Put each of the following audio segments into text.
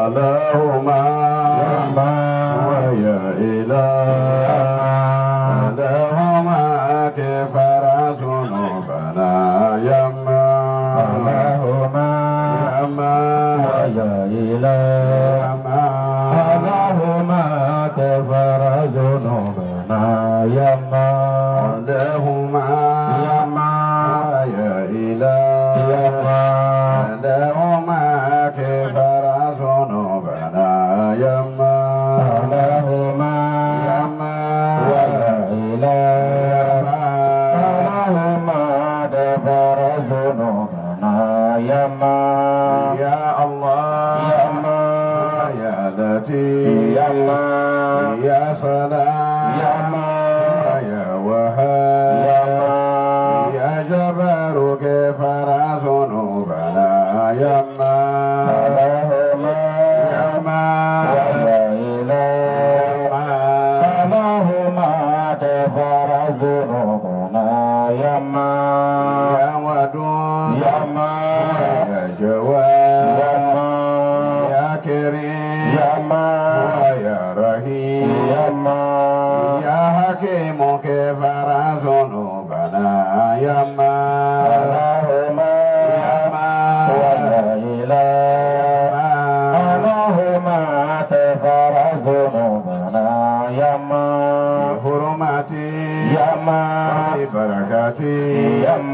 اللهم ويا إله اللهم كفر ذنوبنا يما اللهم ويا إله اللهم كفر ذنوبنا يما اللهم يا إله اللهم كفر ذنوبنا يما اللهم ويا إله اللهم كفر ذنوبنا يما يا الله يا لطيف يا سلام يا وهاب يا جبار كفر ذنوبنا يما اللهم ويا إله اللهم كفر ذنوبنا يما يا ودود يا جواد يا كريم يا رحيم يا حكيم كفر ذنوبنا يما اللهم ويا إله اللهم كفر ذنوبنا يما بحرمتي وببركتي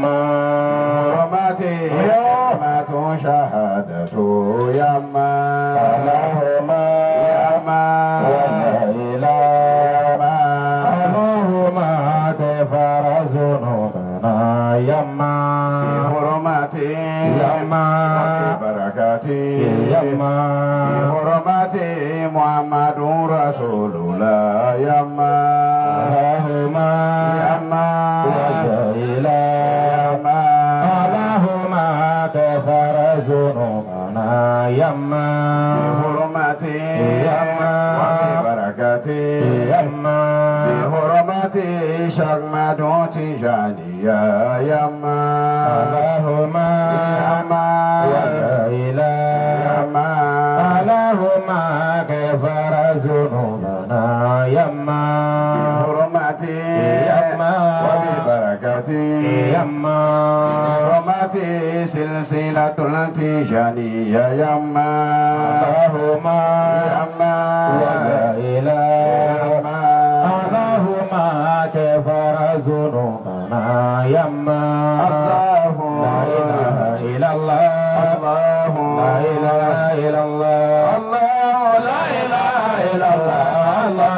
بحرمتي يومة شهادة يما اللهم ويا إله اللهم كفر ذنوبنا يما بحرمتي وببركتي بحرمتي محمد رسول الله يما اللهم ويا إله اللهم كفر ذنوبنا يما بحرمتي وببركتي بحرمتي شغمد تجانيا يما اللهم ويا إله اللهم كفر ذنوبنا يما بحرمتي وببركتي بحرمتي سلسلة التجانية يما اللهم ويا إله اللهم كفر ذنوبنا يما اللهم لا إله إلا الله اللهم لا إله إلا الله الله لا إله إلا الله الله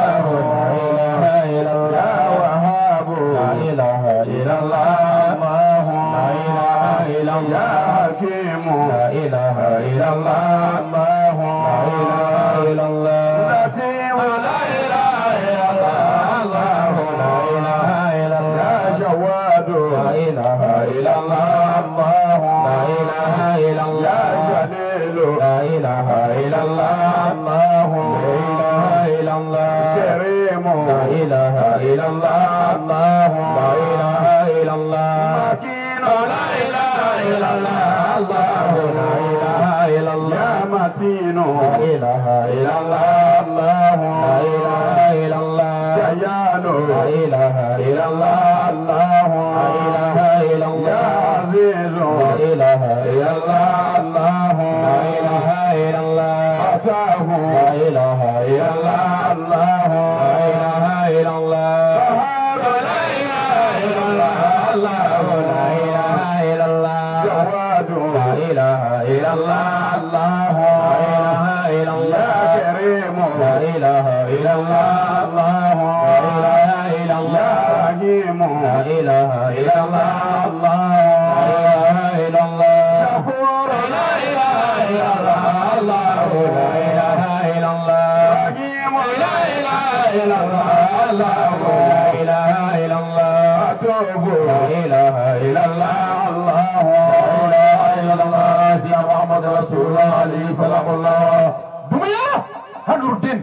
لا إله إلا الله يا وهاب لا إله إلا الله الله لا إله إلا الله يا حكيم لا إله إلا الله الله لا إله إلا الله لطيف لا إله إلا الله الله لا إله إلا الله يا جواد لا إله إلا الله الله لا إله إلا الله يا جليل لا إله إلا الله الله لا إله إلا الله كريم لا إله إلا الله الله لا إله إلا الله مكين لا إله إلا الله الله لا إله إلا الله يا متين لا إله إلا الله الله لا إله إلا الله ديان لا إله إلا الله الله لا إله إلا الله يا عزيز لا إله إلا الله الله لا إله إلا الله فتاه لا إله إلا الله الله لا إله إلا الله لا إله إلا الله الله لا إله إلا الله جواد لا إله إلا الله الله لا إله إلا الله كريم لا إله إلا الله الله لا إله إلا الله حكيم لا إله إلا الله الله لا إله إلا الله شكور لا إله إلا الله الله لا إله إلا الله حكيم لا إله إلا الله الله لا إله إلا الله أتوب لا إله إلا الله الله لا إله إلا الله يا محمد رسول الله عليه السلام الله دميا هنردين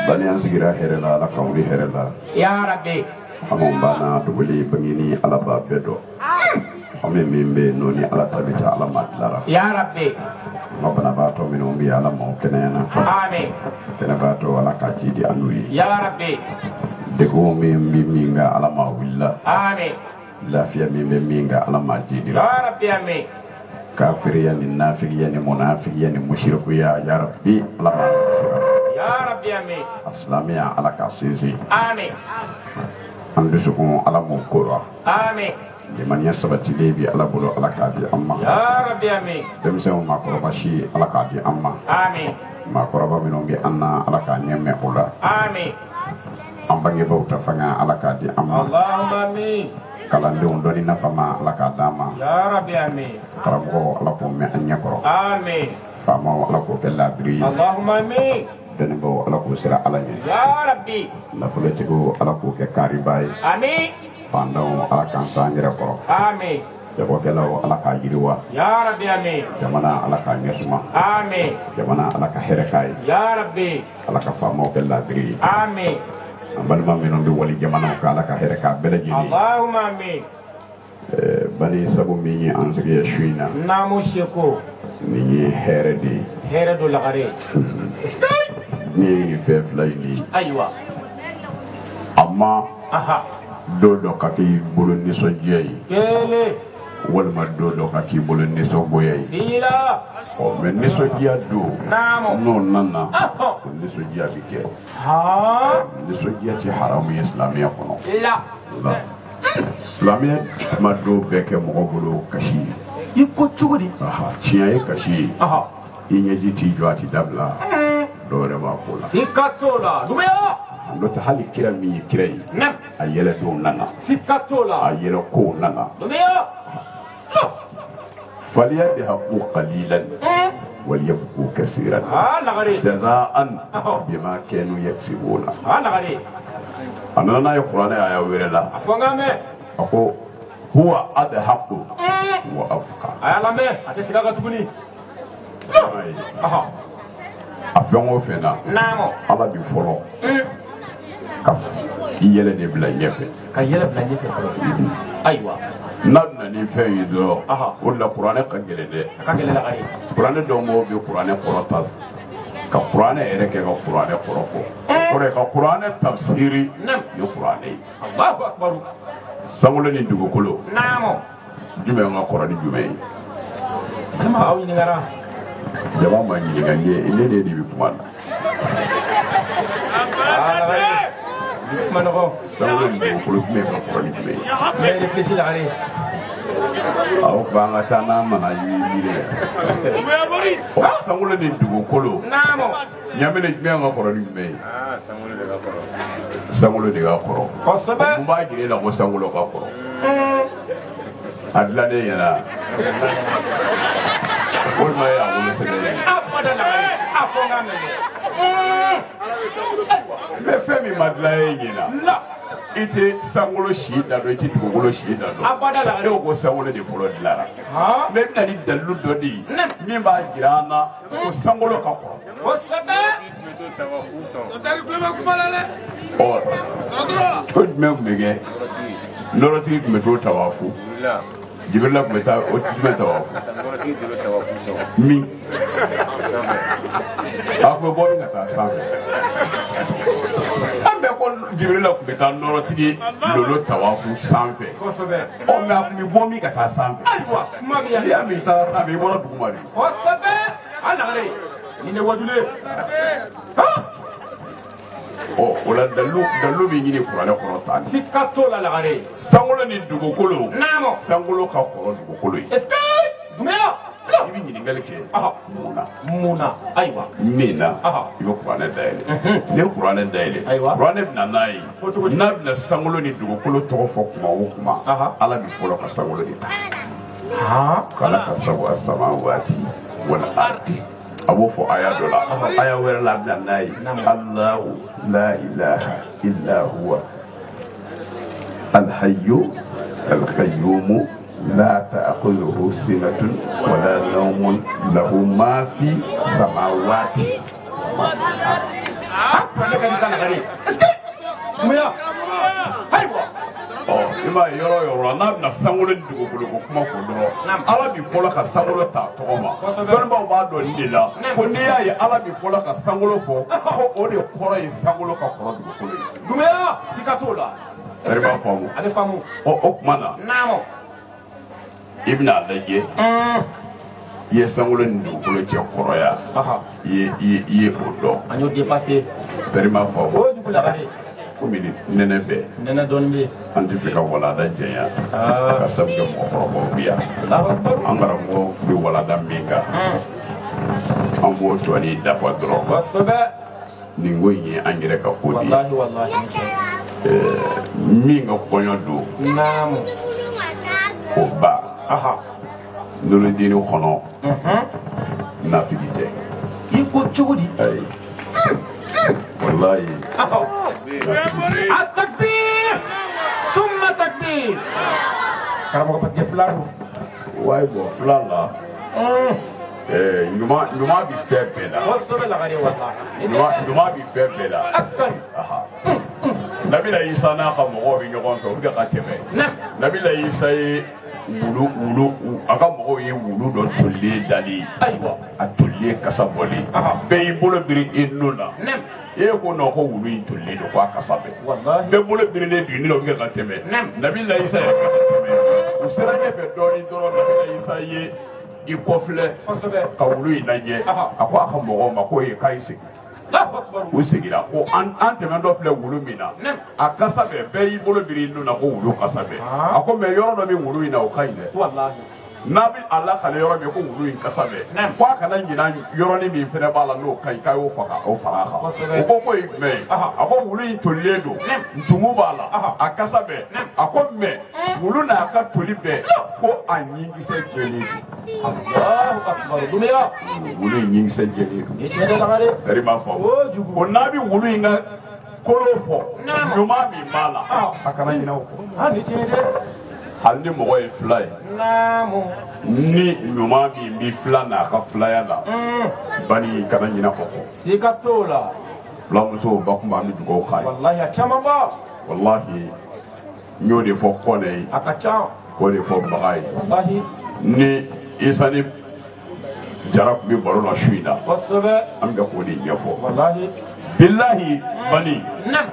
balian sigira herela la kawli herela ya rabbi amon bana dubuli bangini ala ba bedo ame mimbe noni ala tabita ala matlara ya rabbi ربنا باتو منهم بي على موكننا آمين كنا باتو على كاجيدي أنوي يا ربي دكو ميمينغا على ما ولا آمين لا في ميمينغا على ما جيدي يا ربي آمين كافر يعني نافق يعني منافق يعني مشرك يا ربي على ما يا ربي آمين اسلامي على كاسيسي آمين اندسكم على مكورا آمين لمن يسبت لي على بلو على كادي اما يا ربي آمين دمسو ما قربشي على كادي اما آمين ما قرب منهم بي أنا على كاني مقولا آمين أم بني بوتا فنا على كادي أما اللهم آمين كلام دون دوني نفما على كاداما يا ربي آمين كرمو على كوم أنيا كرو آمين فما على كوم كلا بري اللهم آمين دنبو على كوم سلا على يا ربي نفلتكو على كوم كاريباي آمين فاندو على كانسان يركو آمين جابو كلاو على كاجيروا يا ربي آمين جمانا على كانيسما آمين جمانا على كهركاي يا ربي على كفامو كلا بري آمين balma minon bi wali jamana ko ala ka here ka belaji اللهم آمين bani sabu mi ansigi shuina نامو شيكو ni here di هيردو لغري ni fef layni أيوة amma أها dodo ka ki bulu ni so jeyi كيلي wal ma dodo ka ki bulu ni so boyay فيلا o men ni so jiya do نامو no nana أها ni so jiya bi ke ها ni so jiya ci haramu islamiya kono لا la islamiya ma do beke mo bulu kashi يكو تشودي aha ciya kashi أها inyeji ti joati dabla dore ba kula سيكاتولا دوبيا ndota hali kira mi kirai نم ayele do nana سيكاتولا ayele ko nana دوبيا فليضحكوا قليلا وليبكوا كثيرا ها لغري جزاء بما كانوا يكسبون ها لغري انا لا القران يا ويرلا أفوغامي اكو هو اضحك وابكى أيالامي أتسيكاكا تبني أها afengo fena نامو ala bi folo ka yele de bla yefe كيلا بلانجي في أيوة nadna ni fe yido Aha. wala qur'an ka gele de كاكيلا لغري qur'an do mo bi qur'an qorota ka qur'an ere ke ka qur'an qorofo kore ka qur'an tafsiri نم ni qur'an الله أكبر samule ni dugo kolo نامو jume nga qur'an jume كما أوي نغرا jaba ma ni gande ile de bi kuma ما نغو samule ni dugo kolo jume ka qur'an jume ما يرفلسي لغري aw ba nga tana mana yi mire samule ni dugo kolo نامو nyamene jume nga qur'an jume samule de ga qoro قصبة mun ba jire la ko samule ka qoro adla ne yana wol ma ya wol sele أبدا لغري أفوغامي me femi madla yana لا ite sangolo shi da do ite dugolo shi da do أبدا لغري ko sangolo de folo dilara ها me na ni dalu do di min ba jirana ko sangolo ka ko قصبة or ko me mege noroti me to tawafu jibrila ko ta o me tawafu mi ako bo ni ta sa ambe ko jibrila ko ta noroti lolo tawafu sanfe قصبة o me akumi bo mi ka ta sanfe أيوة ما بيا ya mi ta na mi bo du mari قصبة على غري إنه وجلي ها o wala dalu bi ni qur'an ko ta ni سيكاتولا لغري sangolo ni dugukolo نامو sangolo ka kɔrɔ dugukolo ye اسكي دوميا i bɛ ɲininkali kɛ Aha. mun na مونا أيوة min na Aha. i bɛ kuranɛ dayɛlɛ ne ye kuranɛ dayɛlɛ Ayiwa. kuranɛ bɛ na n'a ye Fɔ cogo di? n'a bɛna sangolo ni dugukolo tɔgɔ fɔ kuma o kuma Aha. ala bɛ fɔlɔ ka sangolo de ta ها kala ka sago a sama waati wala ardi a b'o fɔ aya dɔ la aya wɛrɛ la a bɛ na n'a ye alahu la ilaha illa huwa alhayyu alqayyumu لا تأخذه سنة ولا نوم له ما في السماوات ها كذا كذا لغري اسكي دوميا أيوة ima yoro yoro na na sangolo dugo ko kuma ko doro ala bi fola ka sangolo ta to ma don ba do ndila ko ni ya ye ala bi fola ka sangolo fo ko o de koro yi sangolo ka koro dugo ko Dumela sikatola riba famu ale famu o kuma na namo ibn alaje ye sangolo dugo ko je koro ya ye odo anyo dépasser riba famu o dugula bare komini nene be nena don be antifika wala da jenya ka sabga mo robo biya Allahu akbar angara mo bi wala da minga ambo to ni dafa dro wasaba ni ngoyi angere ka kodi wallahi minga konyo do namo ko ba aha nulu dini kono na figite iko chudi ay wallahi التكبير ثم تكبير كلام قد يفلر way bo flala nyuma bi febela وصل الغري والله nyuma bi febela اكثر nabila isa na ka mo bi nyogon to ga ka tebe نعم nabila isa ye wulu aka mo ye wulu do tolle dali ايوه atolle kasaboli be bolo biri inuna نعم e ko no ko wulu in tolle do ko kasabe والله be bolo biri le bi ni lo ga ka tebe nabila isa ye ka tebe o sera ne be do ni doro nabila isa ye i kofle ka wulu inaje ako aka mo ma ko ye kaisi o sigira ko an tɛmɛ dɔ filɛ wulu min na a kasa bɛɛ bɛɛ y'i bolo biri nun na ko wulu kasa bɛɛ a ko mɛ yɔrɔ dɔ bɛ wulu in na o ka ɲi dɛ n'a bɛ a lakale yɔrɔ min ko wulu in kasa bɛɛ ko a kana ɲina yɔrɔnin min fɛnɛ b'a la n'o ka ɲi k'a y'o faga o fara a kan o ko ye jumɛn ye a ko wulu in tolilen don ntumu b'a la a kasa bɛɛ a ko mɛ wulu n'a ka toli bɛɛ ko a ɲinkisɛ jɛlen don wulu in ɲinkisɛ jɛlen don eri b'a fɔ o n'a bɛ wulu in ka kolo fɔ ɲuman min b'a la a kana ɲinɛ o kɔ hali ni mɔgɔ ye fila ye ni ɲuman min bɛ fila n'a ka filaya la bani kana ɲinɛ o kɔ siga t'o la fulamuso ba kun b'an bɛ dugawu k'a ye wallahi a caman ba walahi n y'o de fɔ kɔnɛ ye a ka ca k'o de fɔ baga ye wallahi ni isa ni jara tun bɛ baro la su in na kosɛbɛ an bɛ k'o de ɲɛfɔ wallahi bilahi bani nam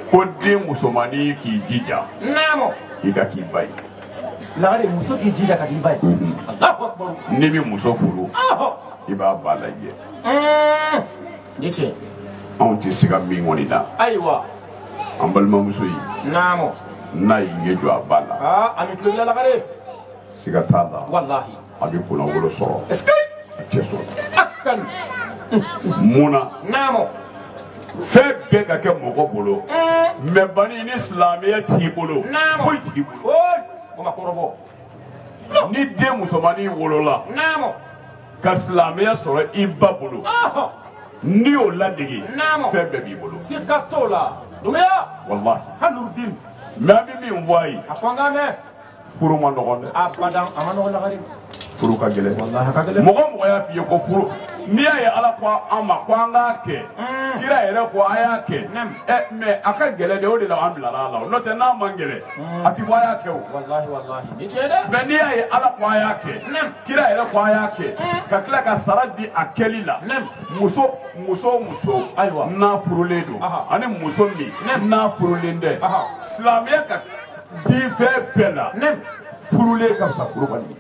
ko den musomanin k'i jija namo i ka k'i ba ye lagare muso k'i jija ka k'i ba ye Allahu akbar n'i bɛ muso furu i b'a ba lajɛ ni tiɲɛ anw tɛ siga min kɔni na ayiwa an balimamuso in namo n'a y'i ɲɛ jɔ a ba la a bɛ tulonkɛ lagare siga t'a la wallahi a bɛ kunnawolo sɔrɔ est-ce que a cɛ sɔrɔ akan mun na namo fɛn bɛɛ ka kɛ mɔgɔ bolo mɛ bani ni silamɛya t'i bolo foyi t'i bolo o ma kɔrɔbɔ ni den musomanin wolola namo ka silamɛya sɔrɔ i ba bolo n'i y'o ladege fɛn bɛɛ b'i bolo siga t'o la Dumbuya walahi Hanurudin mɛ an bɛ min fɔ a ye a fɔ an k'an mɛn furu ma nɔgɔn dɛ abadan a ma nɔgɔn lagare furu ka gɛlɛn wallahi ka gɛlɛn mɔgɔ mɔgɔ y'a f'i ye ko furu n'i y'a ye ala ko an ma ko an k'a kɛ kira yɛrɛ ko a y'a kɛ mɛ a ka gɛlɛn de o de la an bilala a la n'o tɛ n'a man gɛlɛn a ti fɔ a y'a kɛ o wallahi ni tiɲɛ dɛ mɛ n'i y'a ye ala ko a y'a kɛ kira yɛrɛ ko a y'a kɛ ka tila ka sara di a kɛli la muso ayiwa n'a furulen don ani muso min n'a furulen tɛ silamɛya ka di fɛn bɛɛ la furulen ka fisa furubali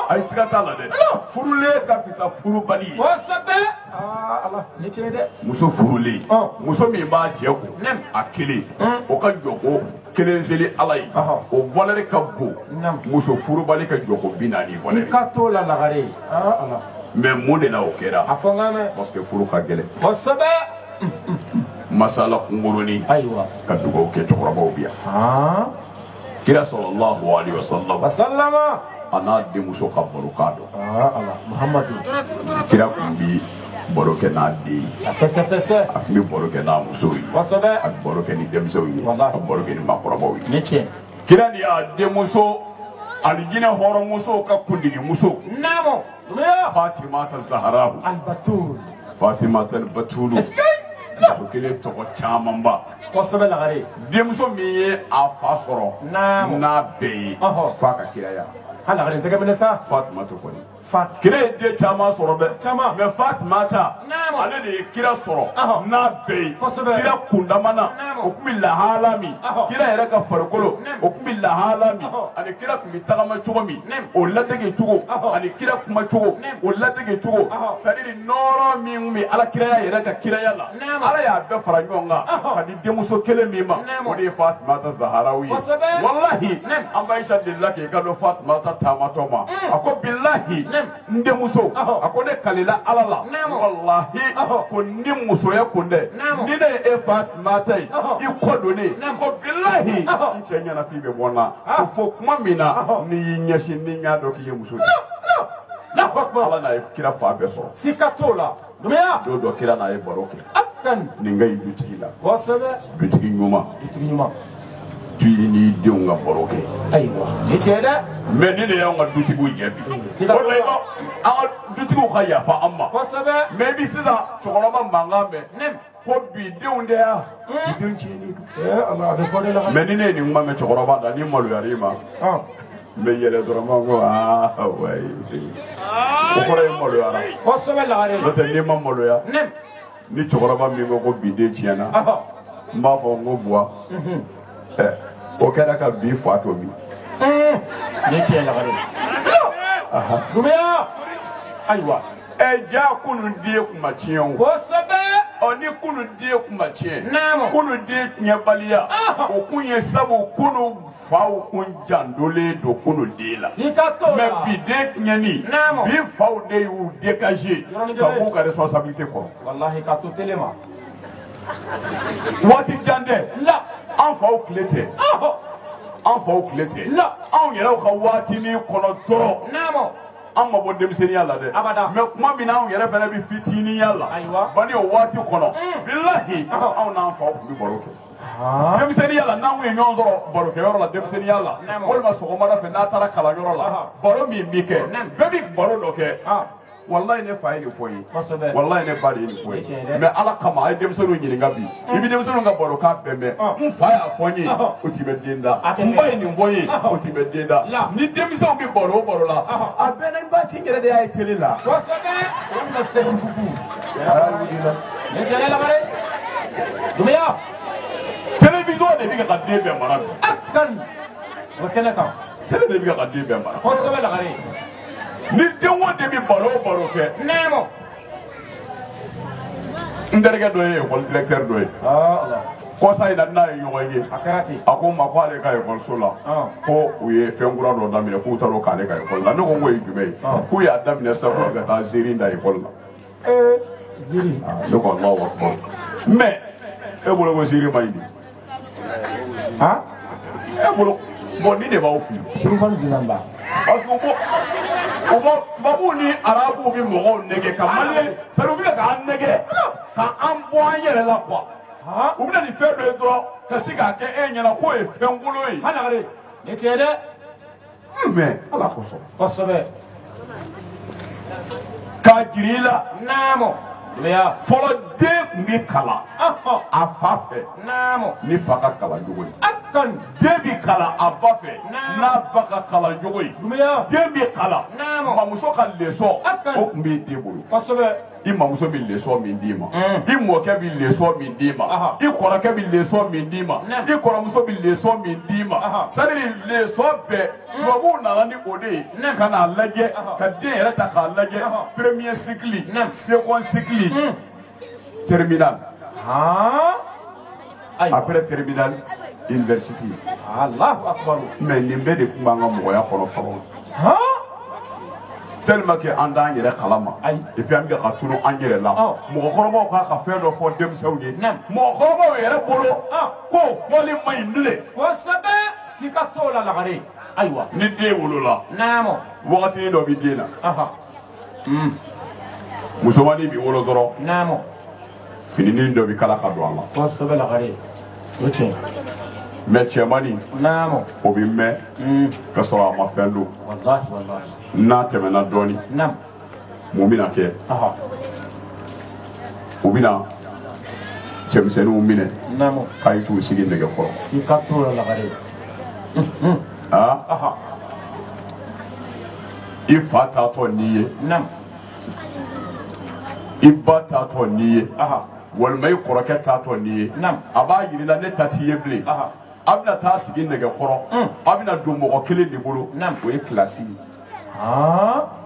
a ye siga t'a la dɛ furulen ka fisa furubali ye kosɛbɛ ala ni tiɲɛ dɛ muso furulen muso min b'a cɛ ko a kelen o ka jɔ ko kelen seli ala ye o valeur ka bon muso furubali ka jɔ ko 40 valeur ka t'o la lagare ala mais mun de la o kɛra a fɔ n k'an mɛn parce que furu ka gɛlɛn kosɛbɛ masala kunkurunin ayiwa ka dugawu kɛ cɛkɔrɔbaw bi yan kira sallallahu alaihi wasallam a n'a denmuso ka baro k'a dɔn ala muhamadu kira tun bi baro kɛ n'a den ye a fɛsɛfɛsɛ a tun bɛ baro kɛ n'a muso ye kosɛbɛ a bɛ baro kɛ ni denmisɛnw ye a bɛ baro kɛ ni maakɔrɔbaw ye ni tiɲɛ kira de y'a denmuso alijinɛ hɔrɔnmuso ka kundigimuso namo Dumbuya Fatimata Zahra albatul Fatimata Batulu muso kelen tɔgɔ caman ba kosɛbɛ lagare denmuso min ye a fa sɔrɔ n'a bɛɛ ye f'a ka kiraya ha lagare tɛgɛ minɛ sa Fatumata kɔni kira ye den caman sɔrɔ dɛ mais Fatumata ale de ye kira sɔrɔ n'a bɛɛ ye kira kundamana o tun bɛ lahala min kira yɛrɛ ka farikolo o tun bɛ lahala min ani kira tun bɛ tagama cogo min o ladege cogo ani kira kuma cogo o ladege cogo c'est-à-dire nɔrɔ min tun bɛ alakiraya yɛrɛ ka kiraya la ala y'a bɛɛ fara ɲɔgɔn kan ka di denmuso kelen min ma o de ye Fatumata Zaharawi ye wallahi an bɛ Aisha delila k'i ka dɔn Fatumata taamatɔ ma a ko bilahi n denmuso a ko ne kalila ala la wallahi ko ni musoya kun dɛ ni ne ye e Fatumata ye i kɔ don ne ko bilahi n cɛ ɲɛnafin bɛ bɔ n na ko fɔ kuma min na n'i y'i ɲɛsin ni n y'a dɔn k'i ye muso ye ala n'a ye kira fa bɛɛ sɔrɔ sika t'o la dumbuya don dɔ kira n'a ye baro kɛ nin ka ɲi dutigi la dutigi ɲuman tu i n'i denw ka baro kɛ ayiwa ni tiɲɛ dɛ mais ni de y'anw ka dutigiw ɲɛ bi o la an ka dutigiw ka yafa an ma mais i bɛ sisan cɛkɔrɔba mankan mɛn ko bi denw de ya bi denw tiɲɛni don mais ni ne ye nin kuma mɛn cɛkɔrɔba da ni maloyara i ma n bɛ yɛlɛ dɔrɔn n b'a fɔ wayi o kɔrɔ ye maloyara n'o tɛ n'i ma maloya ni cɛkɔrɔba min ko ko bi den tiɲɛna n b'a fɔ n ko buwa o kɛra ka bi fa to bi ni tiɲɛ lagare dumbuya ayiwa ja kunun den kun ma tiɲɛ o kosɛbɛ ni kunun den kun ma tiɲɛ kunun den tiɲɛbaliya o kun ye sabu kunun faw kun jandolen don kunun den la mais bi den tiɲɛni bi faw de y'u dégager ka b'u ka responsabilité kɔrɔ wallahi ka to tele ma waati jan tɛ an faw tile tɛ an faw tile tɛ anw yɛrɛw ka waati ni kɔnɔ dɔrɔn an ma bɔ denmisɛnniya la dɛ mais kuma min na anw yɛrɛ fana bɛ fitiniya la bani o waati kɔnɔ bilahi anw n'an faw tun bɛ baro kɛ denmisɛnniya la n'an kun ye ɲɔgɔn sɔrɔ barokɛyɔrɔ la denmisɛnniya la walima sɔgɔmada fɛ n'a taara kalanyɔrɔ la baro min bɛ kɛ bɛɛ bɛ baro dɔ kɛ wallahi ne fa ye nin fɔ n ye wallahi ne ba de ye nin fɔ n ye mais ala kama a ye denmisɛnninw ɲininka bi i bɛ denmisɛnninw ka barokan bɛɛ mɛn n fa y'a fɔ n ye o t'i bɛ den da n ba ye nin fɔ n ye o t'i bɛ den da ni denmisɛnw bɛ baro o baro la a bɛɛ na ba ti n yɛrɛ de y'a ye télé la télévision de bɛ ka den bɛɛ mara bi télé de bɛ ka den bɛɛ mara ni den o den bɛ baro o baro kɛ n terikɛ dɔ ye école directeur dɔ ye kɔsa in na n'a ye ɲɔgɔn ye a ko n ma ko ale ka école la ko u ye fɛn kura dɔ daminɛ k'u taara o k'ale ka école la ne ko n ko ye jumɛn ye k'u y'a daminɛ sisan ko ka taa ziiri da école la ne ko Alahu Akbar mais e bolo ko ziiri ma ɲi e bolo bon ni de b'aw fili parce que tubabuw ni arabuw bɛ mɔgɔw nɛgɛ ka maliyɛn c'est à dire u bɛ k'an nɛgɛ k'an bɔ an yɛrɛ la quoi u bɛna nin fɛn dɔ ye dɔrɔn ka se k'a kɛ e ɲɛna k'o ye fɛn kolon ye halagare ni tiɲɛ dɛ mais ala kosɔn kosɛbɛ k'a jira i la fɔlɔ den tun bɛ kalan a fa fɛ ni fa ka kalan cogo ye den bɛ kalan a ba fɛ n'a ba ka kalan cogo ye den bɛ kalan mamuso ka leçon o tun bɛ den bolo i mamuso bɛ leçon min d'i ma i mɔkɛ bɛ leçon min d'i ma i kɔrɔkɛ bɛ leçon min d'i ma i kɔrɔmuso bɛ leçon min d'i ma c'est à dire leçon bɛɛ tubabuw nana ni o de ye ka n'a lajɛ ka den yɛrɛ ta k'a lajɛ premier cycle second cycle terminal après terminal université Allahu Akbar mais nin bɛɛ de tun b'an ka mɔgɔya kɔnɔ fɔlɔ tellement que an t'an yɛrɛ kalama et puis an bɛ ka tunu an yɛrɛ la mɔgɔkɔrɔbaw k'a ka fɛn dɔ fɔ denmisɛnw ye mɔgɔkɔrɔbaw yɛrɛ bolo k'o fɔli man ɲi bilen kosɛbɛ sika t'o la lagare ayiwa ni den wolola wagati dɔ bɛ den na musomanin b'i wolo dɔrɔn fininin dɔ bɛ kala ka don a la kosɛbɛ lagare o tiɲɛ mais cɛmannin o bɛ mɛn ka sɔrɔ a ma fɛn don n'a tɛmɛna dɔɔnin mun bɛna kɛ u bɛna cɛmisɛnninw minɛ namo k'a ye t'u sigi nɛgɛkɔrɔ sika t'o la lagare ah i fa taatɔ n'i ye nam i ba taatɔ n'i ye walima i kɔrɔkɛ taatɔ n'i ye a b'a yirila ne ta t'i ye bilen a bɛna taa sigi nɛgɛkɔrɔ a bɛna don mɔgɔ kelen de bolo o ye kilasi ye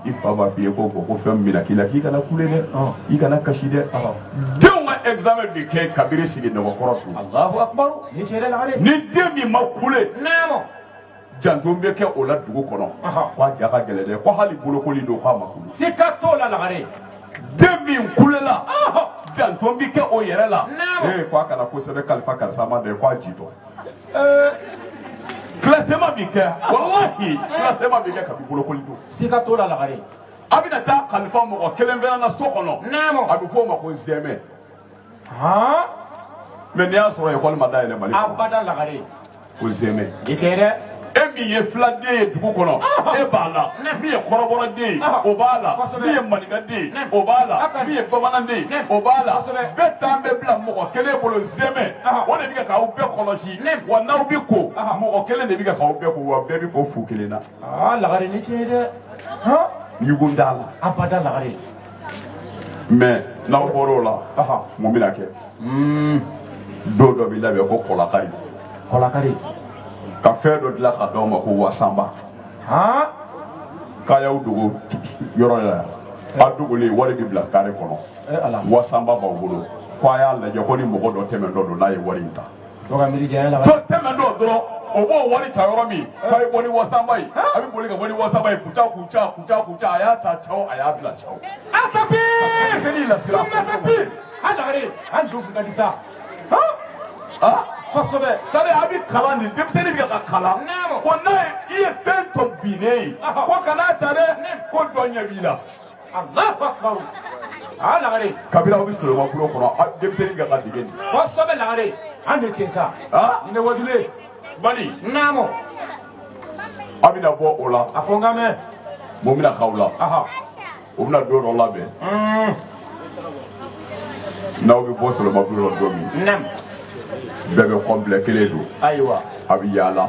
i fa b'a f'i ye ko fɛn min bɛna k'i la k'i kana kule dɛ i kana kasi dɛ denw ka examen bi kɛ kabiri sigi nɛgɛkɔrɔ tun Allahu akbar ni cɛrɛ lagare ni den min ma kule namo janto bɛ kɛ o la dugu kɔnɔ k'a ja ka gɛlɛn dɛ ko hali bolokoli don k'a ma kule sika t'o la lagare den min kulela janto bi kɛ o yɛrɛ la ko a kana kosɛbɛ kalifa karisa ma dɛ k'a jitɔ classement bi kɛ wallahi classement bi kɛ kabi bolokoli don sika t'o la lagare a bɛna taa kalifa mɔgɔ kelen fɛnɛ na so kɔnɔ a bɛ fɔ o ma ko zɛmɛ mais n'i y'a sɔrɔ école ma dayɛlɛ Mali kɔnɔ abada lagare ko zɛmɛ ni cɛrɛ e min ye filaden ye dugu kɔnɔ e b'a la min ye kɔrɔbɔrɔden ye o b'a la min ye maninkaden ye o b'a la min ye bamananden ye o b'a la bɛɛ t'an bɛ bila mɔgɔ kelen bolo zɛmɛ o de bɛ kɛ k'aw bɛɛ kɔlɔsi wa n'aw bɛ ko mɔgɔ kelen de bɛ kɛ k'aw bɛɛ ko wa bɛɛ bɛ ko fu kelen na lagare ni cɛrɛ ɲugun t'a la abada lagare mais n'aw bɔr'o la mun bɛna kɛ don dɔ bɛ labɛn ko kɔlakari ka fɛn dɔ dilan ka d'aw ma ko wasanba k'a y'aw dogo yɔrɔ la yan a dogolen wari bɛ bila kare kɔnɔ wasanba b'aw bolo k'a y'a lajɛ ko ni mɔgɔ dɔ tɛmɛ dɔ don n'a ye wari in ta dɔ tɛmɛ dɔ dɔrɔn o b'o wari ta yɔrɔ min k'a ye bɔ ni wasanba ye a bɛ boli ka bɔ ni wasanba ye kuca a y'a ta caw a y'a bila caw an dun ka di sa kosɛbɛ sari a bɛ kalan nin denmisɛnnin bɛ ka kalan ko n'a ye i ye fɛn tɔ binnen ye ko kan'a ta dɛ ko dɔ ɲɛ b'i la Allahu akbar lagare kabini aw bɛ soloma kulo kɔnɔ denmisɛnnin bɛ ka dege nin kosɛbɛ lagare an de cɛ sa ni ne wajule bali namo a bɛna bɔ o la a fɔ n ka mɛn mun bɛna k'aw la o bɛna don dɔ labɛn n'aw bɛ bɔ soloma kulo la don min bɛɛ bɛ complet kelen don ayiwa a bɛ yaala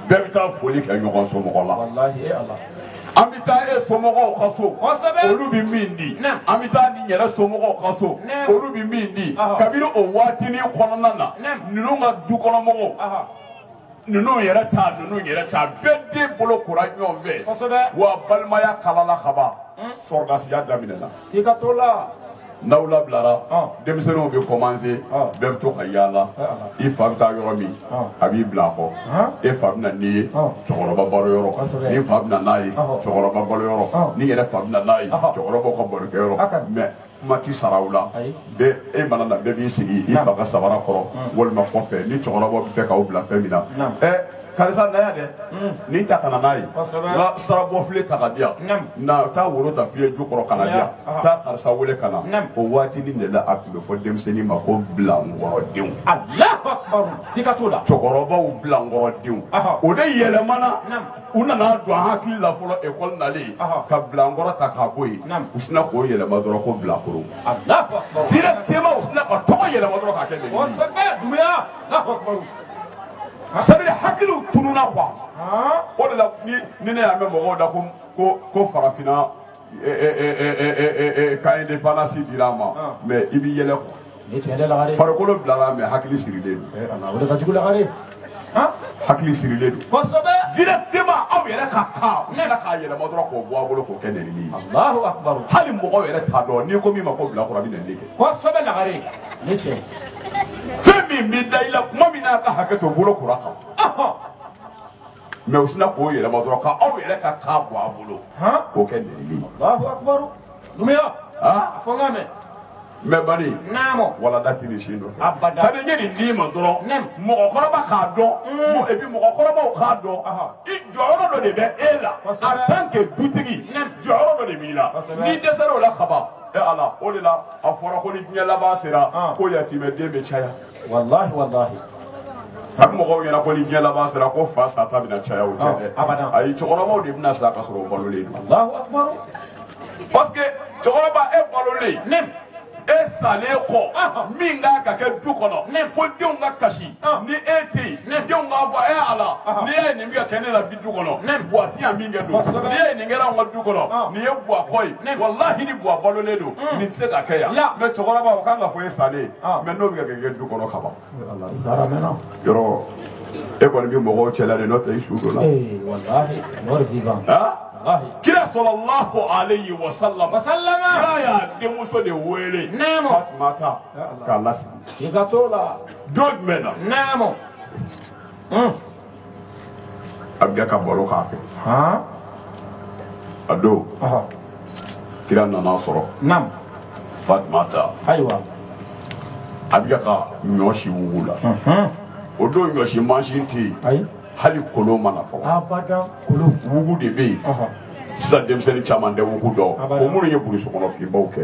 bɛɛ bɛ taa foli kɛ ɲɔgɔn somɔgɔ la wallahi Allah an bɛ taa e somɔgɔw ka so kosɛbɛ olu bɛ min di an bɛ taa ni yɛrɛ somɔgɔw ka so olu bɛ min di kabini o waatinin kɔnɔna na ninnu ka du kɔnɔ mɔgɔw ninnu yɛrɛ ta bɛɛ den bolo kora ɲɔgɔn fɛ kosɛbɛ wa balimaya kalala ka ban sɔrɔdasiya daminɛna sika t'o la n'aw labilara denmisɛnninw bɛ commencer bɛɛ bɛ to ka yaala i fa bɛ taa yɔrɔ min a b'i bila a kɔ e fa bɛ na n'i ye cɛkɔrɔba balo yɔrɔ ni fa bɛ na n'a ye cɛkɔrɔba balo yɔrɔ ni yɛrɛ fa bɛ na n'a ye cɛkɔrɔbaw ka barokɛ yɔrɔ mais kuma ti sara aw la bɛɛ e mana na bɛɛ b'i sigi i fa ka sabara kɔrɔ walima kɔfɛ ni cɛkɔrɔbaw bɛ fɛ k'aw bila fɛn min na karisa na yan dɛ ni ta kana n'a ye nka sarabɔfile ta ka di yan na taa woro ta f'i ye ju kɔrɔ kana di yan taa karisa wele ka na o waatinin de la a tun bɛ fɔ denmisɛnnin ma ko bilankɔrɔdenw Allahu akbar sika t'o la cɛkɔrɔbaw bilankɔrɔdenw o de yɛlɛmana u nana don an hakili la fɔlɔ ekɔli nalen ka bilankɔrɔ ta k'a bɔ yen u sina k'o yɛlɛma dɔrɔn ko bilakoro directement u sina ka tɔgɔ yɛlɛma dɔrɔn k'a kɛ nin kosɛbɛ Dunbuya Allahu akbar c'est-à-dire hakiliw tununa quoi o de la ni ne y'a mɛn mɔgɔw da ko farafinna ka indépendance dira ma mais i b'i yɛlɛ quoi farikolo bilara mais hakili sirilen don o de ka jugu lagare hakili sirilen don kosɛbɛ directement aw yɛrɛ ka taa u sina k'a yɛlɛma dɔrɔn k'o bɔ a bolo k'o kɛ nɛnini ye Allahu akbar hali mɔgɔw yɛrɛ t'a dɔn n'i ko min ma ko bilakoro a bɛ nɛnini kɛ kosɛbɛ lagare ni cɛ fɛn min bɛ da i la kuma min n'a ka hakɛ to bolo kura kan mais u sina k'o yɛlɛma dɔrɔn k'aw yɛrɛ ka taa bɔ a bolo k'o kɛ nɛnini ye Allahu akbar Dunbuya a fɔ n ka mɛn mais bari walada tɛ nin si nɔfɛ c'est-à-dire n ye nin d'i ma dɔrɔn mɔgɔkɔrɔba k'a dɔn et puis mɔgɔkɔrɔbaw k'a dɔn i jɔyɔrɔ dɔ de bɛ e la en tant que dutigi jɔyɔrɔ dɔ de b'i la n'i dɛsɛra o la kaban Ala o de la a fɔra ko ni diɲɛ laban sera ko yatimɛden bɛ caya wallahi a bɛ mɔgɔw ɲɛna ko ni diɲɛ laban sera ko fa sata bɛna caya o tɛ dɛ ayi cɛkɔrɔbaw de bɛna sa ka sɔrɔ o balolen don parce que cɛkɔrɔba e balolen e salen kɔ min ka ka kɛ du kɔnɔ fo denw ka kasi ni e tɛ yen denw k'a fɔ ala n'i ye nin bɛ kɛ ne la bi du kɔnɔ buwa ti yan min kɛ don n'i ye nin kɛra an ka du kɔnɔ nin ye buwa kɔ ye walahi ni buwa balolen don nin tɛ se ka kɛ yan mɛ cɛkɔrɔba o kan ka fɔ e salen mɛ n'o bɛ ka kɛ du kɔnɔ kaban yɔrɔ e kɔni bɛ mɔgɔw cɛla de n'o tɛ i su donna kira sallallahu alayhi wa sallam kira y'a denmuso de wele Fatumata k'a lasigi i ka t'o la don jumɛn na a bɛ ka baro k'a fɛ a don kira nana sɔrɔ Fatumata ayiwa a bɛ ka ɲɔ si wugu la o don ɲɔ si mansin tɛ yen hali kolon mana fɔ wugu de bɛ yen sisan denmisɛnnin caman tɛ wugu dɔn o minnu ye burusi kɔnɔ fibaw kɛ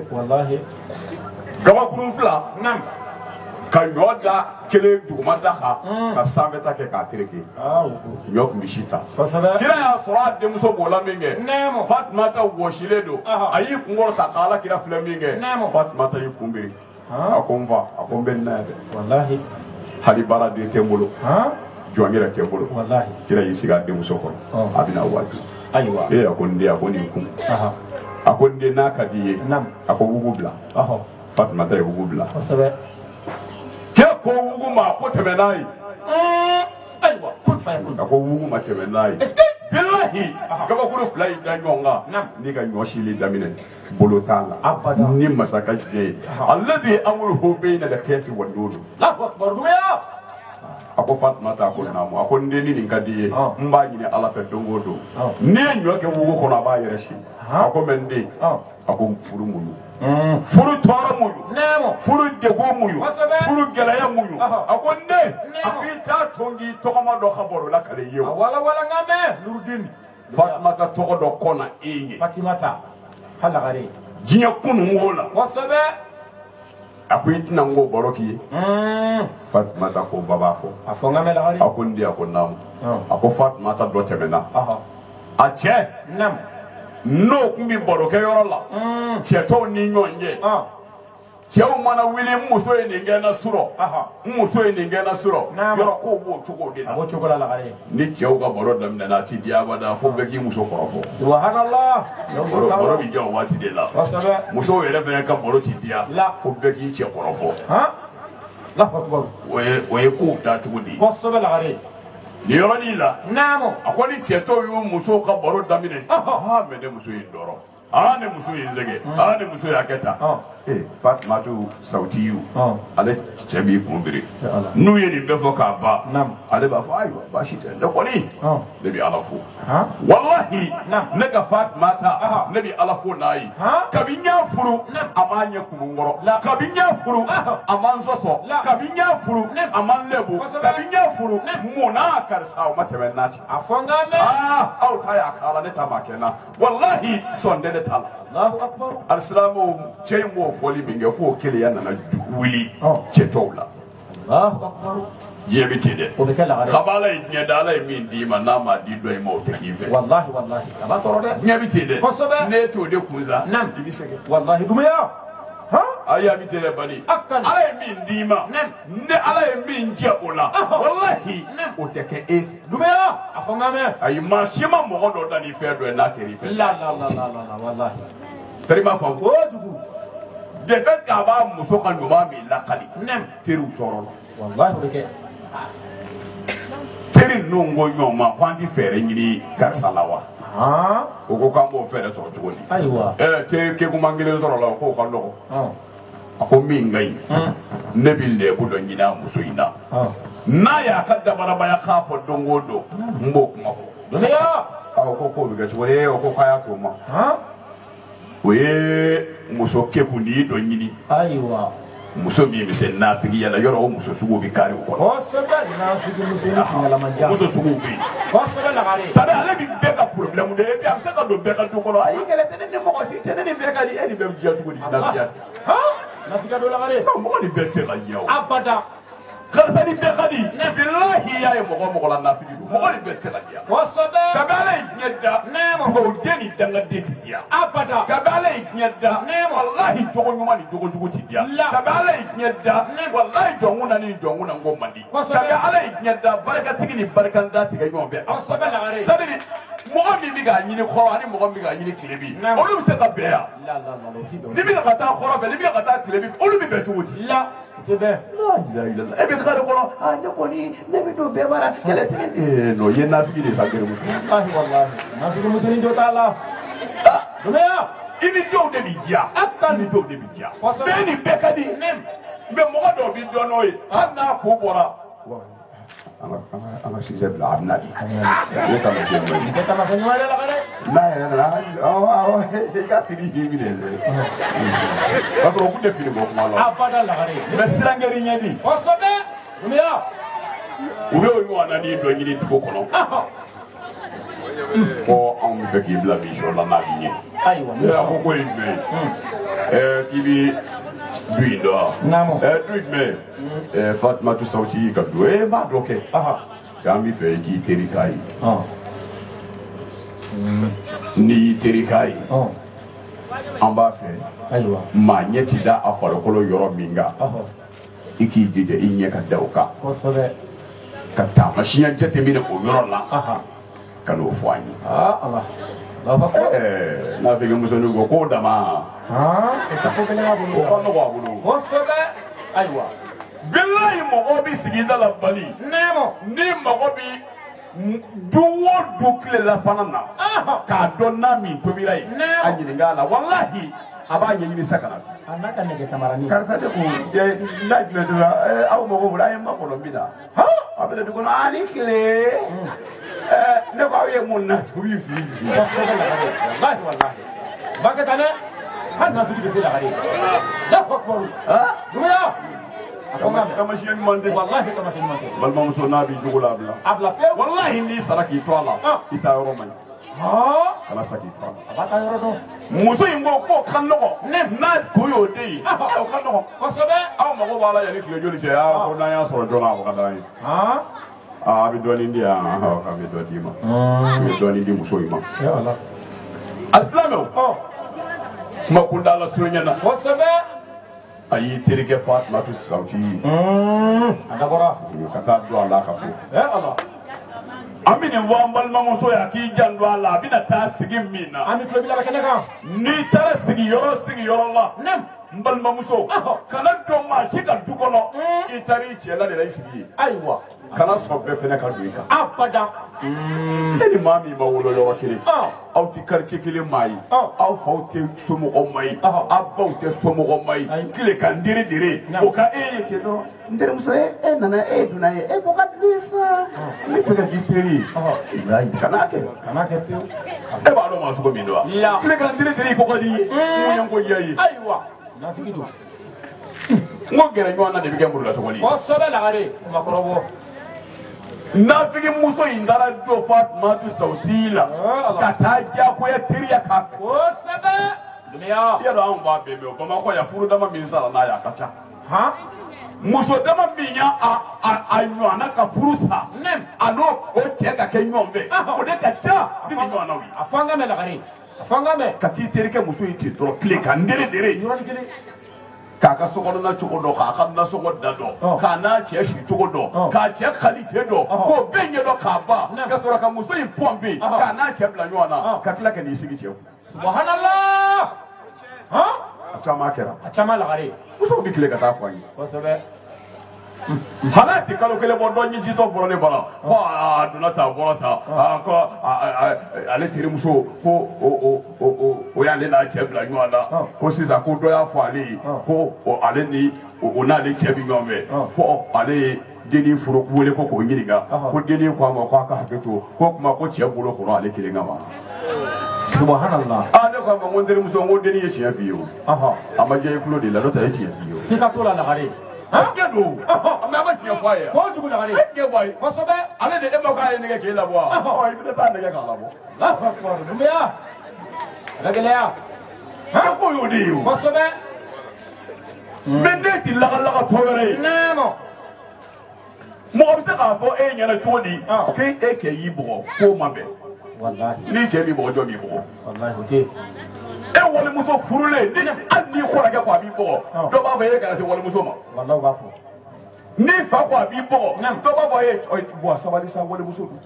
gabakurun fila ka ɲɔ da kelen duguma da kan ka sanfɛta kɛ k'a tereke ɲɔ tun bɛ si ta kira y'a sɔrɔ a denmuso b'o la min kɛ Fatumata wɔsilen don a y'i kunkɔrɔ ta k'ala kira filɛ min kɛ Fatumata y'i kunbiri a ko n fa a ko n bɛ nin na yan dɛ hali baaraden tɛ n bolo jɔn yɛrɛ tɛ n bolo kira y'i sigi a denmuso kɔrɔ a bɛna waati a ko n den a ko nin kun a ko n den n'a ka di i ye a ko wugu bila Fatumata ye wugu bila kira ko wugu ma ko tɛmɛ n'a ye a ko wugu ma tɛmɛ n'a ye bilahi gabakuru fila y'i da ɲɔgɔn kan n'i ka ɲɔ sili daminɛ bolo t'a la ni masakɛ tiɲɛ ye alladhi amruhu bayna al-kayfi wad-dud a ko Fatumata a ko naamu a ko n den ni nin ka di ye n b'a ɲini ala fɛ don o don n'i ye ɲɔ kɛ wugu kɔnɔ a b'a yɛrɛ si a ko mɛ n den a ko furu muɲu furu tɔɔrɔ muɲu furu degun muɲu furu gɛlɛya muɲu a ko n den a ko i t'a to n k'i tɔgɔma dɔ ka bɔrɔ la k'ale ye o Fatumata tɔgɔ dɔ kɔ na e ye diɲɛ kunun o la a ko i tɛna n ko baro k'i ye Fatumata ko baba fɔ a ko n den a ko naamu a ko Fatumata dɔ tɛmɛna a cɛ n'o tun bɛ barokɛ yɔrɔ la cɛ tɔw ni ɲɔgɔn cɛ cɛw mana wuli n muso ye nin kɛ n na surɔ n muso ye nin kɛ n na surɔ yɔrɔ kow b'o cogo de la ni cɛw ka baro daminɛna a ti di abada fo bɛɛ k'i muso kɔrɔ fɔ baro bɛ diya o waati de la musow yɛrɛ fɛnɛ ka baro ti diya fo bɛɛ k'i cɛ kɔrɔ fɔ o ye kow da cogo di nin yɔrɔnin la a ko ni cɛ tɔw y'u musow ka baro daminɛ mɛ ne muso ye dɔrɔn ne muso ye n sɛgɛn ne muso y'a kɛ tan Fatumatu Sawutiyu ale cɛ b'i kunbiri n'u ye nin bɛɛ fɔ k'a ban ale b'a fɔ ayiwa baasi tɛ ne kɔni ne bɛ ala fo walahi ne ka Fatumata ne bɛ ala fo n'a ye kabi n y'a furu a m'a ɲɛ kunkun kɔrɔ kabi n y'a furu a ma n sɔsɔ kabi n y'a furu a ma n lebu kabi n y'a furu mun n'a karisa o ma tɛmɛ n'a cɛ aw ta y'a k'a la ne ta ma kɛ n na walahi sɔn tɛ ne ta la alisilamu cɛ in b'o fɔli min kɛ f'o keleya nana wuli cɛ tɔw la diɲɛ bɛ ten dɛ kabala ye diɲɛ da ala ye min d'i ma n'a ma di dɔ in ma o tɛ k'i fɛ diɲɛ bɛ ten dɛ ne t'o de kun sa i bɛ sɛgɛn a y'a bɛ ten dɛ bani ala ye min d'i ma ne ala ye min jɛ o la walahi o tɛ kɛ e fɛ ayi maa si ma mɔgɔ dɔ da ni fɛn dɔ ye n'a kɛra i fɛ tari b'a fɔ kojugu de fait k'a b'a muso ka ɲuman min lakali teriw tɔɔrɔ la teri ninnu ko ɲɔgɔn ma ko an ti fɛɛrɛ ɲini karisa la wa o ko k'an b'o fɛɛrɛ sɔrɔ cogo di kekuman kelen sɔrɔ la o k'o ka nɔgɔ a ko min ka ɲi ne bɛ lɛbu dɔ ɲini a muso in na n'a y'a ka dabarabaya k'a fɔ don o don n b'o kuma fɔ o ko k'o bɛ kɛ cogo di o ko k'a y'a to o ma o ye muso kekundi dɔ ɲini muso min bɛ se naafigiya la yɔrɔ o muso sugu bɛ kari o kɔnɔ muso sugu bɛ yen sabu ale bɛ bɛɛ ka problème de ye bi a bɛ se ka don bɛɛ ka du kɔnɔ ayi kɛlɛ tɛ ne ni mɔgɔ si tɛ ne ni bɛɛ ka di e ni bɛɛ bɛ diya cogo di naafigiya tɛ mɔgɔ ni bɛɛ se ka diya o karisa ni bɛɛ ka di bilahi y'a ye mɔgɔ la naafigi don mɔgɔ de bɛ se ka diya kosɛbɛ kabi ala ye diɲɛ da dugawu den ni dangaden ti diya abada kabi ala ye diɲɛ da walahi jogo ɲuman ni jogo jugu ti diya kabi ala ye diɲɛ da walahi jɔnkuna ni jɔnkuna ko man di kabi ala ye diɲɛ da barikatigi ni barikanda tigɛ ɲɔgɔn bɛ kosɛbɛ lagare sabiri mɔgɔ min bɛ k'a ɲini kɔrɔ ani mɔgɔ min bɛ k'a ɲini tilebi olu bɛ se ka bɛn yan ni bɛ ka taa kɔrɔ fɛ ni bɛ ka taa tilebi olu bɛ bɛn cogo di e bɛ kare kɔnɔ ne kɔni ne bɛ don bɛɛ bara kɛlɛtigi non ye nafigi de ka gɛrɛ muso nafigi musonin dɔ t'a la Dumbuya i ni dɔw de bɛ diya i ni dɔw de bɛ diya bɛɛ ni bɛɛ ka di mɛ mɔgɔ dɔw bɛ dɔn n'o ye hali n'a ko bɔra an ka sisɛ bila a bɛna di ne ta ma se n'o ye ne ta ma se ɲuman de la ka dɛ n'a yɛrɛ nana awɔ i ka fini hi minɛ dɛ o b'a sɔrɔ u tun tɛ fini bɔ kuma la abada lagare mɛ sirankɛri ɲɛdi kosɛbɛ Dumbuya u bɛ o ɲɔgɔnna ni dɔ ɲini dugu kɔnɔ ko anw bɛ fɛ k'i bila mission la n'a b'i ɲɛ ayiwa a ko ye jumɛn ye k'i bɛ du in dɔn wa du jumɛn Fatumata Sawuti y'i ka du n b'a dɔ kɛ k'an bɛ fɛ i k'i teri k'a ye n'i y'i teri k'a ye an b'a fɛ maa ɲɛ ti da a farikolo yɔrɔ min kan i k'i jija i ɲɛ ka da o kan ka taamasiyɛn jateminɛ o yɔrɔ la ka n'o fɔ an ye nafigi musonin ko k'o dama o ka nɔgɔ a bolo ayiwa bilahi mɔgɔ bɛ sigida la Bali ni mɔgɔ bɛ du o du tilela fana na k'a dɔn n'a min tobira ye a ɲininka a la walahi a b'a ɲɛɲini sa ka na karisa de ko n'a jumɛn tora aw mago bolo a ye makɔnɔ min na a bɛ du kɔnɔ ani tile ne k'aw ye mun na tobi bi bakɛ ne hali nafigi bɛ se lagare Dumbuya tamasiyɛn ɲuman tɛ wallahi tamasiyɛn ɲuman tɛ balimamuso n'a b'i jogo la a bila pewu wallahi n'i sara k'i to a la i taa yɔrɔ man ɲi kana sa k'i to a la a b'a taa yɔrɔ dɔn muso in ko k'o ka nɔgɔ n'a to y'o den ye o ka nɔgɔ kosɛbɛ aw mago b'a la yanni tile joli cɛ ko n'an y'a sɔrɔ joona a ka d'an ye a bɛ dɔɔnin di yan a bɛ dɔ d'i ma a bɛ dɔɔnin di muso in ma alifilamɛw kuma kuntala surunya na kosɛbɛ a y'i terikɛ Fatumata Sawuti a dabɔra ka taa don a la ka so ala an bɛ nin fɔ an balimamuso ye a k'i janto a la a bɛna taa sigi min na an bɛ tulo bila kɛnɛ kan n'i taara sigiyɔrɔ la n balimamuso kana dɔn maa si ka du kɔnɔ i taara i cɛ la de la i sigi yen ayiwa kana sɔn bɛɛ fɛnɛ ka don i kan abada e ni maa min ma wolo yɔrɔ kelen aw tɛ quartier kelen maa ye aw faw tɛ somɔgɔ ma ye aw baw tɛ somɔgɔ ma ye tile kan dere o ka e ye kɛ dɔrɔn n terimuso e nana e donna ye e ko ka di sa ne fɛ ka k'i teri ye kana kɛ pewu e b'a dɔn maa sugu min don wa tile kan dere i ko ka di ye mun ye ko diya ye ayiwa nafigi don n ko gɛrɛ ɲɔgɔn na de bɛ kɛ muru la tɔgɔli kosɛbɛ lagare makɔrɔbɔ nafigi muso in taara don Fatumata Sawuti la ka taa diyagoya teriya kan kosɛbɛ Dumbuya i y'a dɔn anw b'a bɛɛ mɛn o Bamakɔ yan furu dama min sara n'a ye a ka ca muso dama min y'a ɲɔgɔnna ka furu sa a n'o cɛ ka kɛ ɲɔgɔn fɛ o de ka ca ni nin ɲɔgɔnnaw ye a fɔ an ka mɛn lagare a fɔ an ka mɛn ka t'i terikɛ muso in ten dɔrɔn tile kan dere yɔrɔnin kelen k'a ka sokɔnɔna cogo dɔn k'a ka nasɔngɔ da dɔn k'a n'a cɛ sigi cogo dɔn k'a cɛ kalite dɔn k'o bɛɛ ɲɛdɔn k'a ban ka sɔrɔ ka muso in pɔnpe k'a n'a cɛ bila ɲɔgɔn na ka tila ka n'i sigi cɛ subhanallah a caman kɛra a caman lagare musow bɛ tile ka taa fɔ an ye kosɛbɛ hala tɛ kalo kelen bɔ dɔ ɲɛjitɔ bɔra ne bara ko a donna ta a bɔra ta ko ale terimuso ko o y'ale n'a cɛ bila ɲɔgɔn na ko sisan ko dɔ y'a fɔ ale ye ko ale ni o n'ale cɛ bɛ ɲɔgɔn fɛ ko ale ye denni furu wele ko k'o ɲininka ko denni ko a ma ko a ka hakɛ to ko kuma ko cɛ bolo kɔrɔ ale kelen kama subhanallah ne ko a ma ko n terimuso n ko denni ye tiɲɛ f'i ye o a ma diya i tulo de la n'o tɛ e tiɲɛ f'i ye o f'i ka t'o la lagare hakɛ don mɛ a ma tiɲɛ fɔ a ye kojugu lagare e tiɲɛ fɔ a ye kosɛbɛ ale de e ma k'a ye nɛgɛ k'e labɔ wa i bɛna taa nɛgɛ k'a labɔ Dumbuya a bɛ gɛlɛya e ko y'o de ye o kosɛbɛ mɛ ne tɛ lagalaga tɔ wɛrɛ ye mɔgɔ bɛ se k'a fɔ e ɲɛna cogo di k'e cɛ y'i bugɔ k'o ma bɛn ni cɛ b'i bugɔ jɔn b'i bugɔ e walimuso furulen hali n'i kɔrɔkɛ ko a b'i bugɔ dɔ b'a fɔ e kana se walimuso ma ni fa ko a b'i bugɔ dɔ b'a fɔ e bɔ sabali sa walimuso don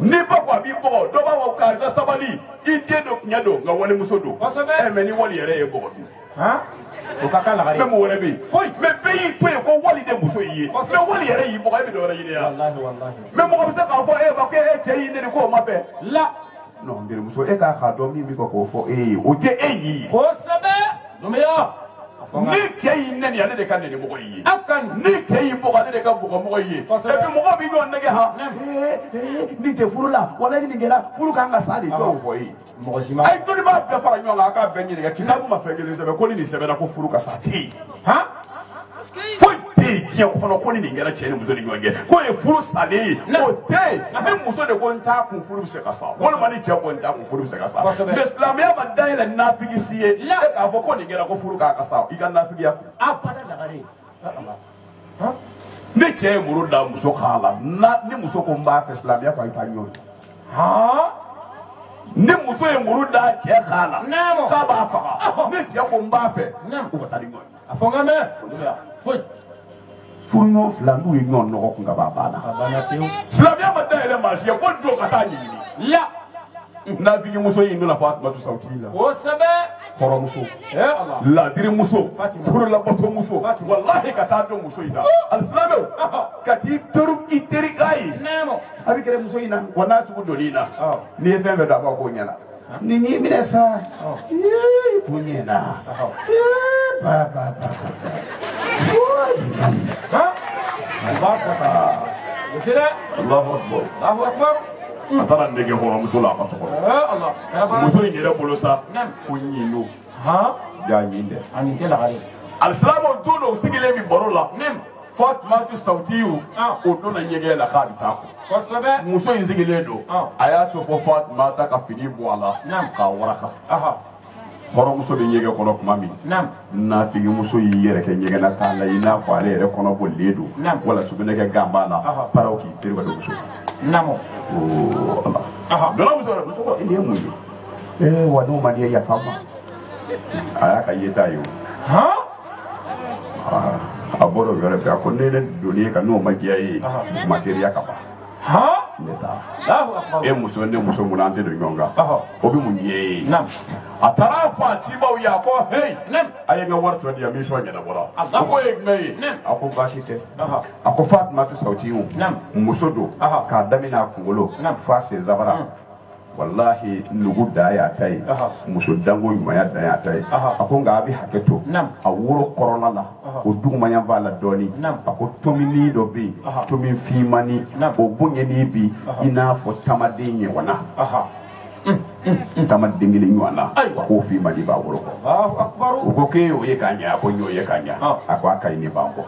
ni ba ko a b'i bugɔ dɔ b'a fɔ karisa sabali i den don tiɲɛ don nka walimuso don mais ni wali yɛrɛ ye bugɔ dun o ka kan lagare mɛ wɛrɛ bɛ yen mɛ bɛɛ y'i to yen ko wali de muso y'i ye mɛ wali yɛrɛ y'i bugɔ e bɛ dɔ wɛrɛ ɲini yan mɛ mɔgɔ bɛ se k'a fɔ e ma ko e cɛ y'i neni k'o ma bɛn la non n terimuso e k'a dɔn min bɛ k'o fɔ e ye o tɛ e y'i ye kosɛbɛ numuya ni cɛ y'i neni ale de ka neni mɔgɔ y'i ye ni cɛ y'i bugɔ ale de ka bugɔ mɔgɔ y'i ye et puis mɔgɔw bɛ ɲɔgɔn nɛgɛ han ni tɛ furu la wala ni nin kɛra furu kan ka sa de dɔw fɔ e ye a ye joli b'a bɛɛ fara ɲɔgɔn kan a k'a bɛɛ ɲininka kitabu ma fɛn kelen sɛbɛn ko ni nin sɛbɛnna ko furu ka sa tɛ yen han foyi tɛ yen diɲɛ kɔnɔ ko ni nin kɛra cɛ ni muso ni ɲɔgɔn cɛ k'o ye furu salen ye o tɛ yen ni muso de ko n t'a kun furu bɛ se ka sa walima ni cɛ ko n t'a kun furu bɛ se ka sa mais silamɛya ma dayɛlɛ nafigi si ye e k'a fɔ ko nin kɛra ko furu k'a ka sa i ka nafigiya kun a bada lagare ni cɛ ye muru da muso kan la ni muso ko n b'a fɛ silamɛya ko a t'a ɲɔgɔn ni muso ye muru da cɛ kan la k'a b'a faga ni cɛ ko n b'a fɛ u ka taa ni ɲɔgɔn a fɔ n ka mɛn foyi furu ɲɔgɔn fila n'u ye ɲɔgɔn nɔgɔ kun ka ban banna silamɛya ma dayɛlɛ maa si ye ko don ka taa ɲɛɲini la nafigi muso in donna Fatumatu Sawtiri la kosɛbɛ hɔrɔnmuso ladirimuso furulabato-muso walahi ka taa dɔn muso in na alisilamɛw ka t'i tori i teri k'a ye a bɛ kɛra muso in na wa n'a sugu donn'i na n'i ye fɛn fɛn dɔn a b'a k'o ɲɛna nin y'i minɛ sa ko ɲɛna Allahu Akbar a taara nege hɔrɔnmuso la a ka so kɔnɔ muso in yɛrɛ bolo sa ko ɲindo jaa ɲin dɛ alisilamɛw don dɔ u sigilen bɛ baro la Fatumatu Sawtiri o donna ɲɛgɛn la k'a bɛ taa kɔ muso in sigilen don a y'a to fɔ Fatumata ka fini bɔ a la k'a waraka hɔrɔnmuso bɛ ɲɛgɛn kɔnɔ tuma min nafigi muso y'i yɛrɛ kɛ ɲɛgɛn na k'a la i n'a fɔ ale yɛrɛ kɔnɔ bolilen don wala sugunɛkɛ gan b'a la paraw k'i teri ka don muso dɔnna muso yɛrɛ muso ko nin ye mun ye wa n'o man di ye yafa ma a y'a ka yeta ye o a bɔra o yɔrɔ bɛɛ a ko ne donni ye ka n'o ma diya ye kuma teriya ka ban ne taa e muso ne muso mun an tɛ don ɲɔgɔn kan o bɛ mun ye a taara fɔ a cibaw ye a ko hey a ye n ka wari tɔ di yan min sɔn ɲɛnabɔra a ko ye jumɛn ye a ko baasi tɛ a ko Fatumatu Sawtiri muso don k'a daminɛ a kunkolo f'a sen sabara wallahi nugu da y'a ta ye muso dango ɲumanya da y'a ta ye a ko nka a bɛ hakɛ to a woro kɔrɔla la o dugumanya b'a la dɔɔni a ko tomini dɔ bɛ yen tomi finmani o bonyɛni bi i n'a fɔ tamaden ɲɔgɔnna tamaden kelen ɲɔgɔnna a k'o finmani b'a woro kɔrɔ u ko k'e y'o ye k'a ɲɛ a ko n y'o ye k'a ɲɛ a ko a ka ɲi ne b'an kɔ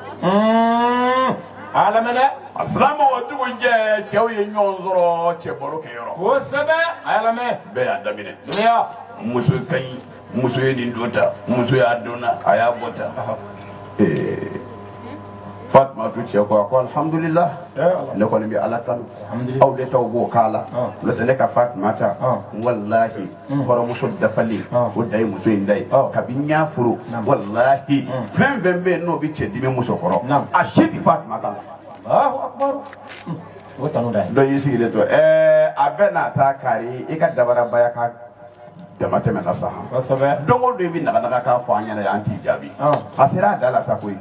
alisilamɛ o dugu jɛ cɛw ye ɲɔgɔn sɔrɔ cɛ baro kɛ yɔrɔ kosɛbɛ a y'a lamɛn bɛɛ y'a daminɛ muso ka ɲi muso ye nin don ta muso y'a donna a y'a bɔ ta Fatumatu cɛ ko a ko alhamdulillah ne kɔni bɛ Ala tanu aw de taw b'o k'a la n'o tɛ ne ka Fatumata wallahi hɔrɔnmuso dafalen o da ye muso in da ye kabini n y'a furu wallahi fɛn fɛn bɛ yen n'o bɛ cɛ dimi muso kɔrɔ a si tɛ Fatumata la dɔ y'i sigilen to a bɛɛ n'a ta kari i ka dabarabaya ka dama tɛmɛna sa don o don i bɛ naganaga k'a fɔ an ɲɛna yan an t'i jaabi a sera a da la sa koyi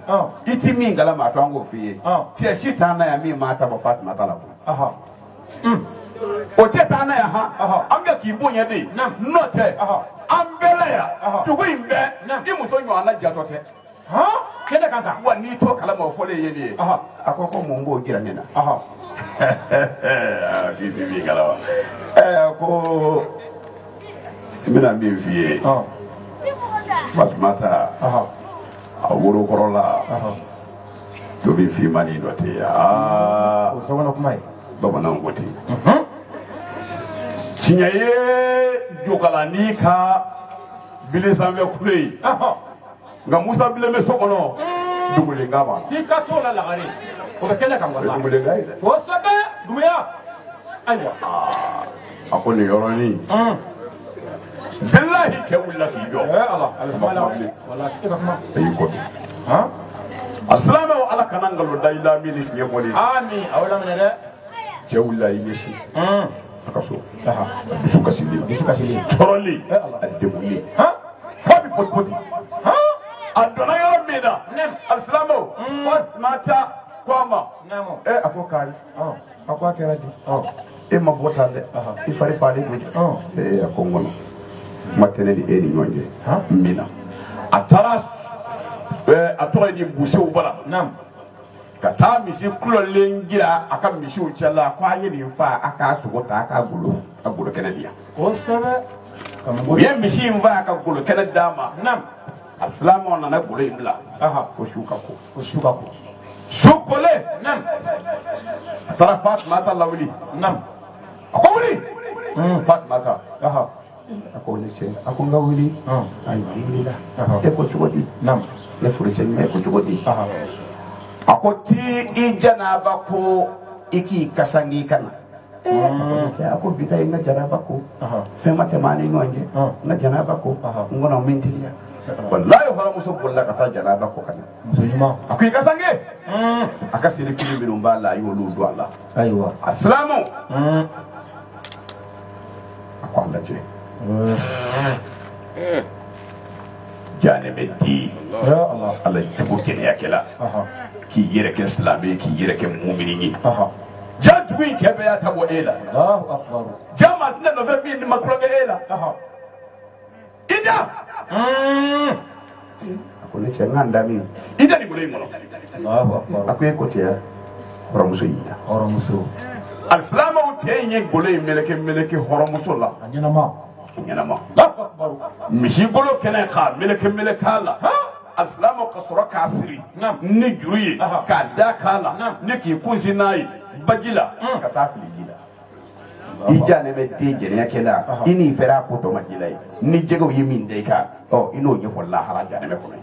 i ti min kalama a to an k'o f'i ye cɛ si t'an na yan min m'a ta bɔ Fatumata la koyi o cɛ t'an na yan an bɛ k'i bonya de n'o tɛ an bɛɛ la yan dugu in bɛɛ i muso ɲɔgɔnna jatɔ tɛ kɛnɛ kan kan wa n'i to kalama o fɔlen ye nin ye a ko mun b'o jira ne na k'i bi min kalama ko n bɛna min f'i ye Fatumata a worokɔrɔ la tobi finmani dɔ tɛ yen o sokɔnɔ kuma ye bamananw ko ten tiɲɛ ye jokalani ka bile sanfɛ kule ye nka Musa bilen bɛ so kɔnɔ dugulenka ma. o bɛ kɛnɛ kan wala Dumule ga ida. kosɛbɛ dumuya ayiwa Ako ni yoroni. Billahi cɛ wulila k'i jɔ. ala a bɛ kuma la wala a tɛ se ka kuma Ayi ko. Asilamɛw ala kana ngalon da i la min ni fiɲɛ bɔli. ami aw laminɛ dɛ Cɛ wulila i ɲɛsin. A ka so. dusu Dusu kasili. Tɔɔrɔli. A degunli. F'a bɛ poti-poti. A donna yɔrɔ min na. Asilamɛw. Fatumata ko a ma. A ko Kari. A ko a kɛra di. E ma bɔ tan dɛ. I fari falen koyi. A ko n kɔnɔ. Kuma tɛ ne ni e ni ɲɔgɔn cɛ. N bɛ na. A taara a tɔgɔ ye di busew bara. Ka taa misi kulɔlen jira a ka misiw cɛla ko a ye nin fa a k'a sogo ta a k'a golo kɛnɛ di yan. kosɛbɛ U ye misi in fa a ka golo kɛnɛ d'a ma. Asilamɛw nana golo in bila. Fo su ka ko. Su kolen. A taara Fatumata lawuli. A ko wuli. Fatumata. A ko ne cɛ a ko n ka wuli. Ayiwa n wulila. E ko cogo di. Ne furusɛ ɲuman e ko cogo di. A ko ti I janaba ko I k'i kasangi ka na. A ko bi ta i n ka janaba ko. Fɛn ma tɛmɛ an ni ɲɔgɔn cɛ. N ka janaba ko. N kɔnɔ n bɛ n teliya. Wallahi hɔrɔnmuso bolila ka taa janaba ko ka na. A ko i kasange. A ka seli fini minnu b'a la a y'olu don a la. ayiwa Asilamɛw. A ko an lajɛ. Jane bɛ di. Ala jugu kɛnɛyakɛla. K'i yɛrɛ kɛ silamɛ k'i yɛrɛ kɛ mumini ye. Ja dugu in cɛ bɛɛ y'a ta bɔ e la. Ja maa tɛna nɔfɛ min ni ma tulonkɛ e la. I da. A ko ne cɛ n ka n da min. I da nin bolo in kɔnɔ. A ko e ko tɛ yan. Hɔrɔnmuso y'i da. Alisilamaw cɛ in ye golo in meleke hɔrɔnmuso la. Ɲɛnama. Misi golo kɛnɛ k'a meleke la. Alisilamaw ka sɔrɔ k'a siri ni juru ye k'a da k'a la ni k'i kunsi n'a ye baji la ka taa fili ji la. I jane bɛ den jɛnɛyakɛla I n'i fɛra a ko tɔ ma ji la ye ni jɛgɛw ye min da I kan I n'o ɲɛfɔ lahara janɛmɛ kɔnɔ.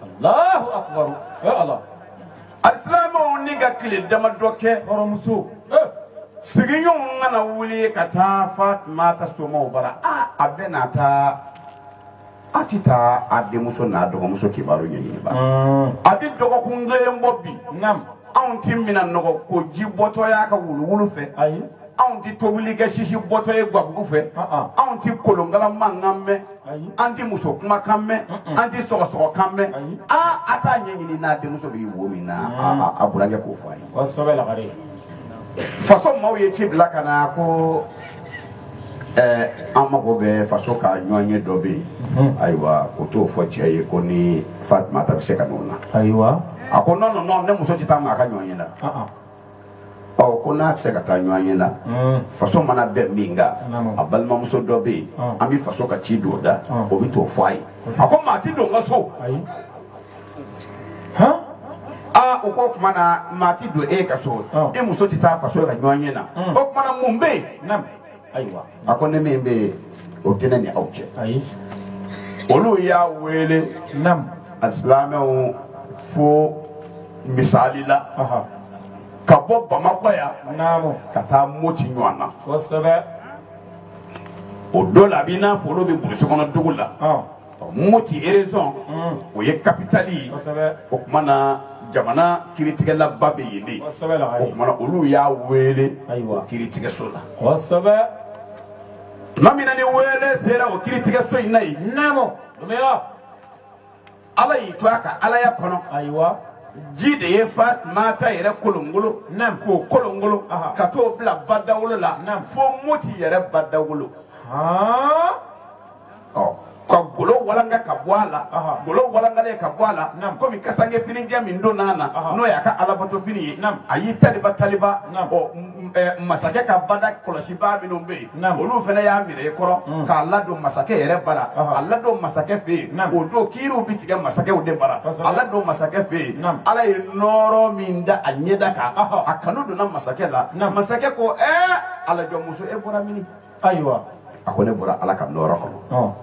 Alisilamaw ni ka tile damadɔ kɛ hɔrɔnmuso sigiɲɔgɔnw kana wuli ka taa Fatumata somaw bara a bɛ na taa. A ti taa a denmuso n'a dɔgɔmuso kibaru ɲɛɲini ba. A di dɔgɔkun kelen bɔ bi. Anw ti mina nɔgɔ ko ji bɔtɔ y'a ka wuluwulu fɛ. Anw ti tobili kɛ sisi bɔtɔ ye gabugu fɛ. Anw ti kolonkala mankan mɛn. An ti muso kumakan mɛn. An ti sɔgɔsɔgɔkan mɛn. A t'a ɲɛɲini n'a denmuso b'i wo min na a burankɛ k'o fɔ a ye. Faso maaw ye ci bila ka na ko an mago bɛ faso ka ɲɔgɔnye dɔ bɛ yen. Ayiwa o t'o fɔ cɛ ye ko ni Fatumata bɛ se ka n'o na. A ko non ne muso tɛ taa maa ka ɲɔgɔnye la. Ko n'a tɛ se ka taa ɲɔgɔnye la faso mana bɛn min kan a balimamuso dɔ bɛ yen an bɛ faso ka ci don o da o bɛ t'o fɔ a ye. A ko maa ti don n ka so. O ko tuma na maa ti don e ka so e muso tɛ taa faso ka ɲɔgɔnye na o tuma na mun bɛ yen. A ko ne min bɛ yen o tɛ ne ni aw cɛ. Olu y'a wele Alisilamaw fo misali la ka bɔ Bamakɔ yan ka taa Moti ɲɔgɔn na. O don la a b'i n'a fɔ olu bɛ burusi kɔnɔ dugu la. Moti région o ye capitale ye. O tuma na jamana kiritigɛlaba bɛ yen de. O tuma na olu y'a wele o kiritigɛso la. Tuma min na ni wele sera o kiritigɛso in na yen. Ala y'i to a ka alaya kɔnɔ. Ji de ye Fatumata yɛrɛ kolongolo k'o kolongolo ka t'o bila badawolo la fo Moti yɛrɛ badawolo. Ka golo walanga ka bɔ a la golo walangalen ka bɔ a la komi kasange finijɛ min don n'a na n'o y'a ka alabato fini ye a y'i taliba masakɛ ka bada kɔlɔsibaa minnu bɛ yen olu fana y'a minɛ i kɔrɔ k'a ladon masakɛ yɛrɛ bara a ladon masakɛ fɛ yen o don kiiriw bɛ tigɛ masakɛw de bara a ladon masakɛ fɛ yen Ala ye nɔɔrɔ min da a ɲɛda kan a kanu donna masakɛ la masakɛ ko Alajɔmuso e bɔra mini a ko ne bɔra Ala ka nɔɔrɔ kɔnɔ.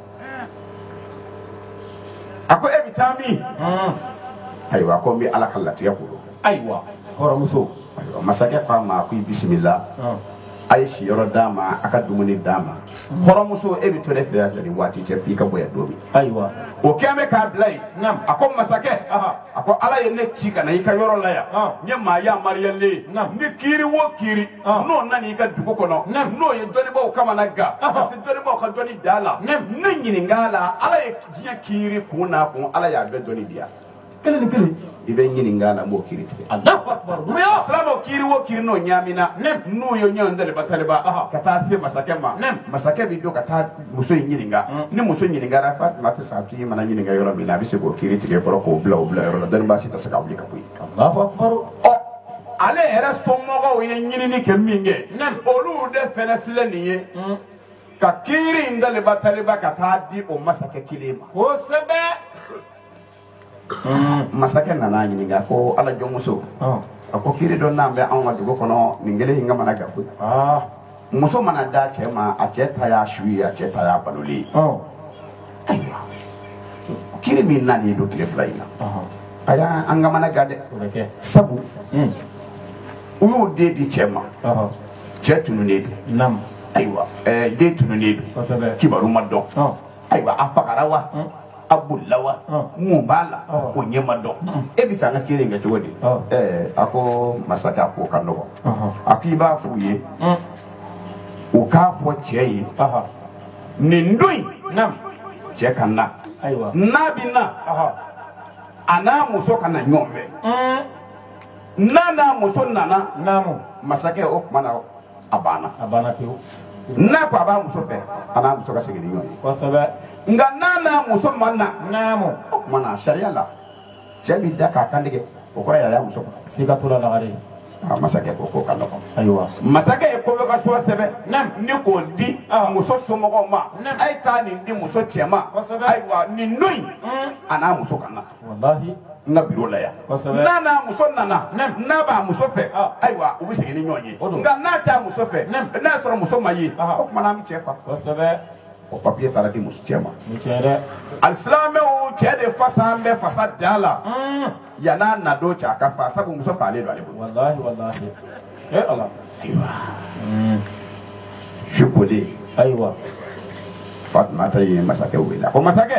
A ko e bɛ taa min? Ayiwa ko n bɛ Ala ka latigɛ bolo. Hɔrɔnmuso masakɛ ko a ma ko i bisimila a ye siyɔrɔ d'a ma a ka dumuni d'a ma hɔrɔnmuso e bɛ to ne fɛ yan ni waati cɛ f'i ka bɔ yan don min ayiwa o kɛn bɛ k'a bila yen a ko masakɛ a ko ala ye ne ci ka na i ka yɔrɔ la yan n ye maa yamaruyalen ni kiiri o kiiri n'o nana i ka dugu kɔnɔ n'o ye dɔnnibaw kamana gan parce que dɔnnibaw ka dɔnni da la ne ɲininka la ala ye diɲɛ kiiri kun n'a kun ala y'a bɛɛ dɔnni di yan kelen ni kelen i bɛ ɲininka la n b'o kiiri tigɛ silamɛw kiiri o kiiri n'o ɲaamina n'u ye ɲɔgɔn taliba ka taa se masakɛ ma masakɛ bɛ don ka taa muso in ɲininka ni muso ɲininkara Fatima tɛ sa k'i mana ɲininka yɔrɔ min na a bɛ se k'o kiiri tigɛ kɔrɔ k'o bila yɔrɔ la dɔnniba si tɛ se ka wuli ka bɔ yen ale yɛrɛ somɔgɔw ye ɲinini kɛ min kɛ olu de fɛnɛ filɛ nin ye ka kiiri in taliba ka taa di o masakɛ kelen ma kosɛbɛ masakɛ nana ɲininka ko ala jɔnmuso a ko kiiri dɔ n'an bɛ anw ka dugu kɔnɔ nin kelen in ka mana kɛ koyi muso mana da cɛ ma a cɛ ta y'a su ye a cɛ ta y'a balolen ayiwa kiiri min nalen don tile fila in na a y'an ka mana ga dɛ sabu u y'o den di cɛ ma cɛ tununnen don ayiwa den tununnen don kibaru ma dɔn ayiwa a fagara wa a bolila wa mun b'a la o ɲɛ ma dɔn e bɛ fɛ an ka kiiri in kɛ cogo di a ko masakɛ a ko ka nɔgɔn a k'i b'a f'u ye u k'a fɔ cɛ ye nin don in cɛ ka na n'a bɛ na a n'a muso ka na ɲɔgɔn fɛ n'a muso nana masakɛ o tuma na a banna n'a ko a b'a muso fɛ a n'a muso ka segin ni ɲɔgɔn ye nka n'a muso ma na o tuma na sariya la cɛ bɛ da k'a kantigɛ o kɔrɔ y'a muso faga siga t'o la lagare masakɛ ko k'o ka nɔgɔn ayiwa masakɛ ye convocation sɛbɛn ni k'o di muso somɔgɔw ma a ye taa nin di muso cɛ ma ayiwa nin don in a n'a muso ka na wallahi n ka biro la yan n'a muso nana n'a b'a muso fɛ ayiwa u bɛ segin ni ɲɔgɔn ye nka n'a t'a muso fɛ n'a y'a sɔrɔ muso ma ye o tuma na an bɛ cɛ fa o papiye taara di muso cɛ ma alisilamɛw cɛ de fasa an bɛ fasa da la yan'a na don cɛ a ka fa sabu muso falen don ale bolo wallahi ala ayiwa su kolen ayiwa Fatumata ye masakɛ wele a ko masakɛ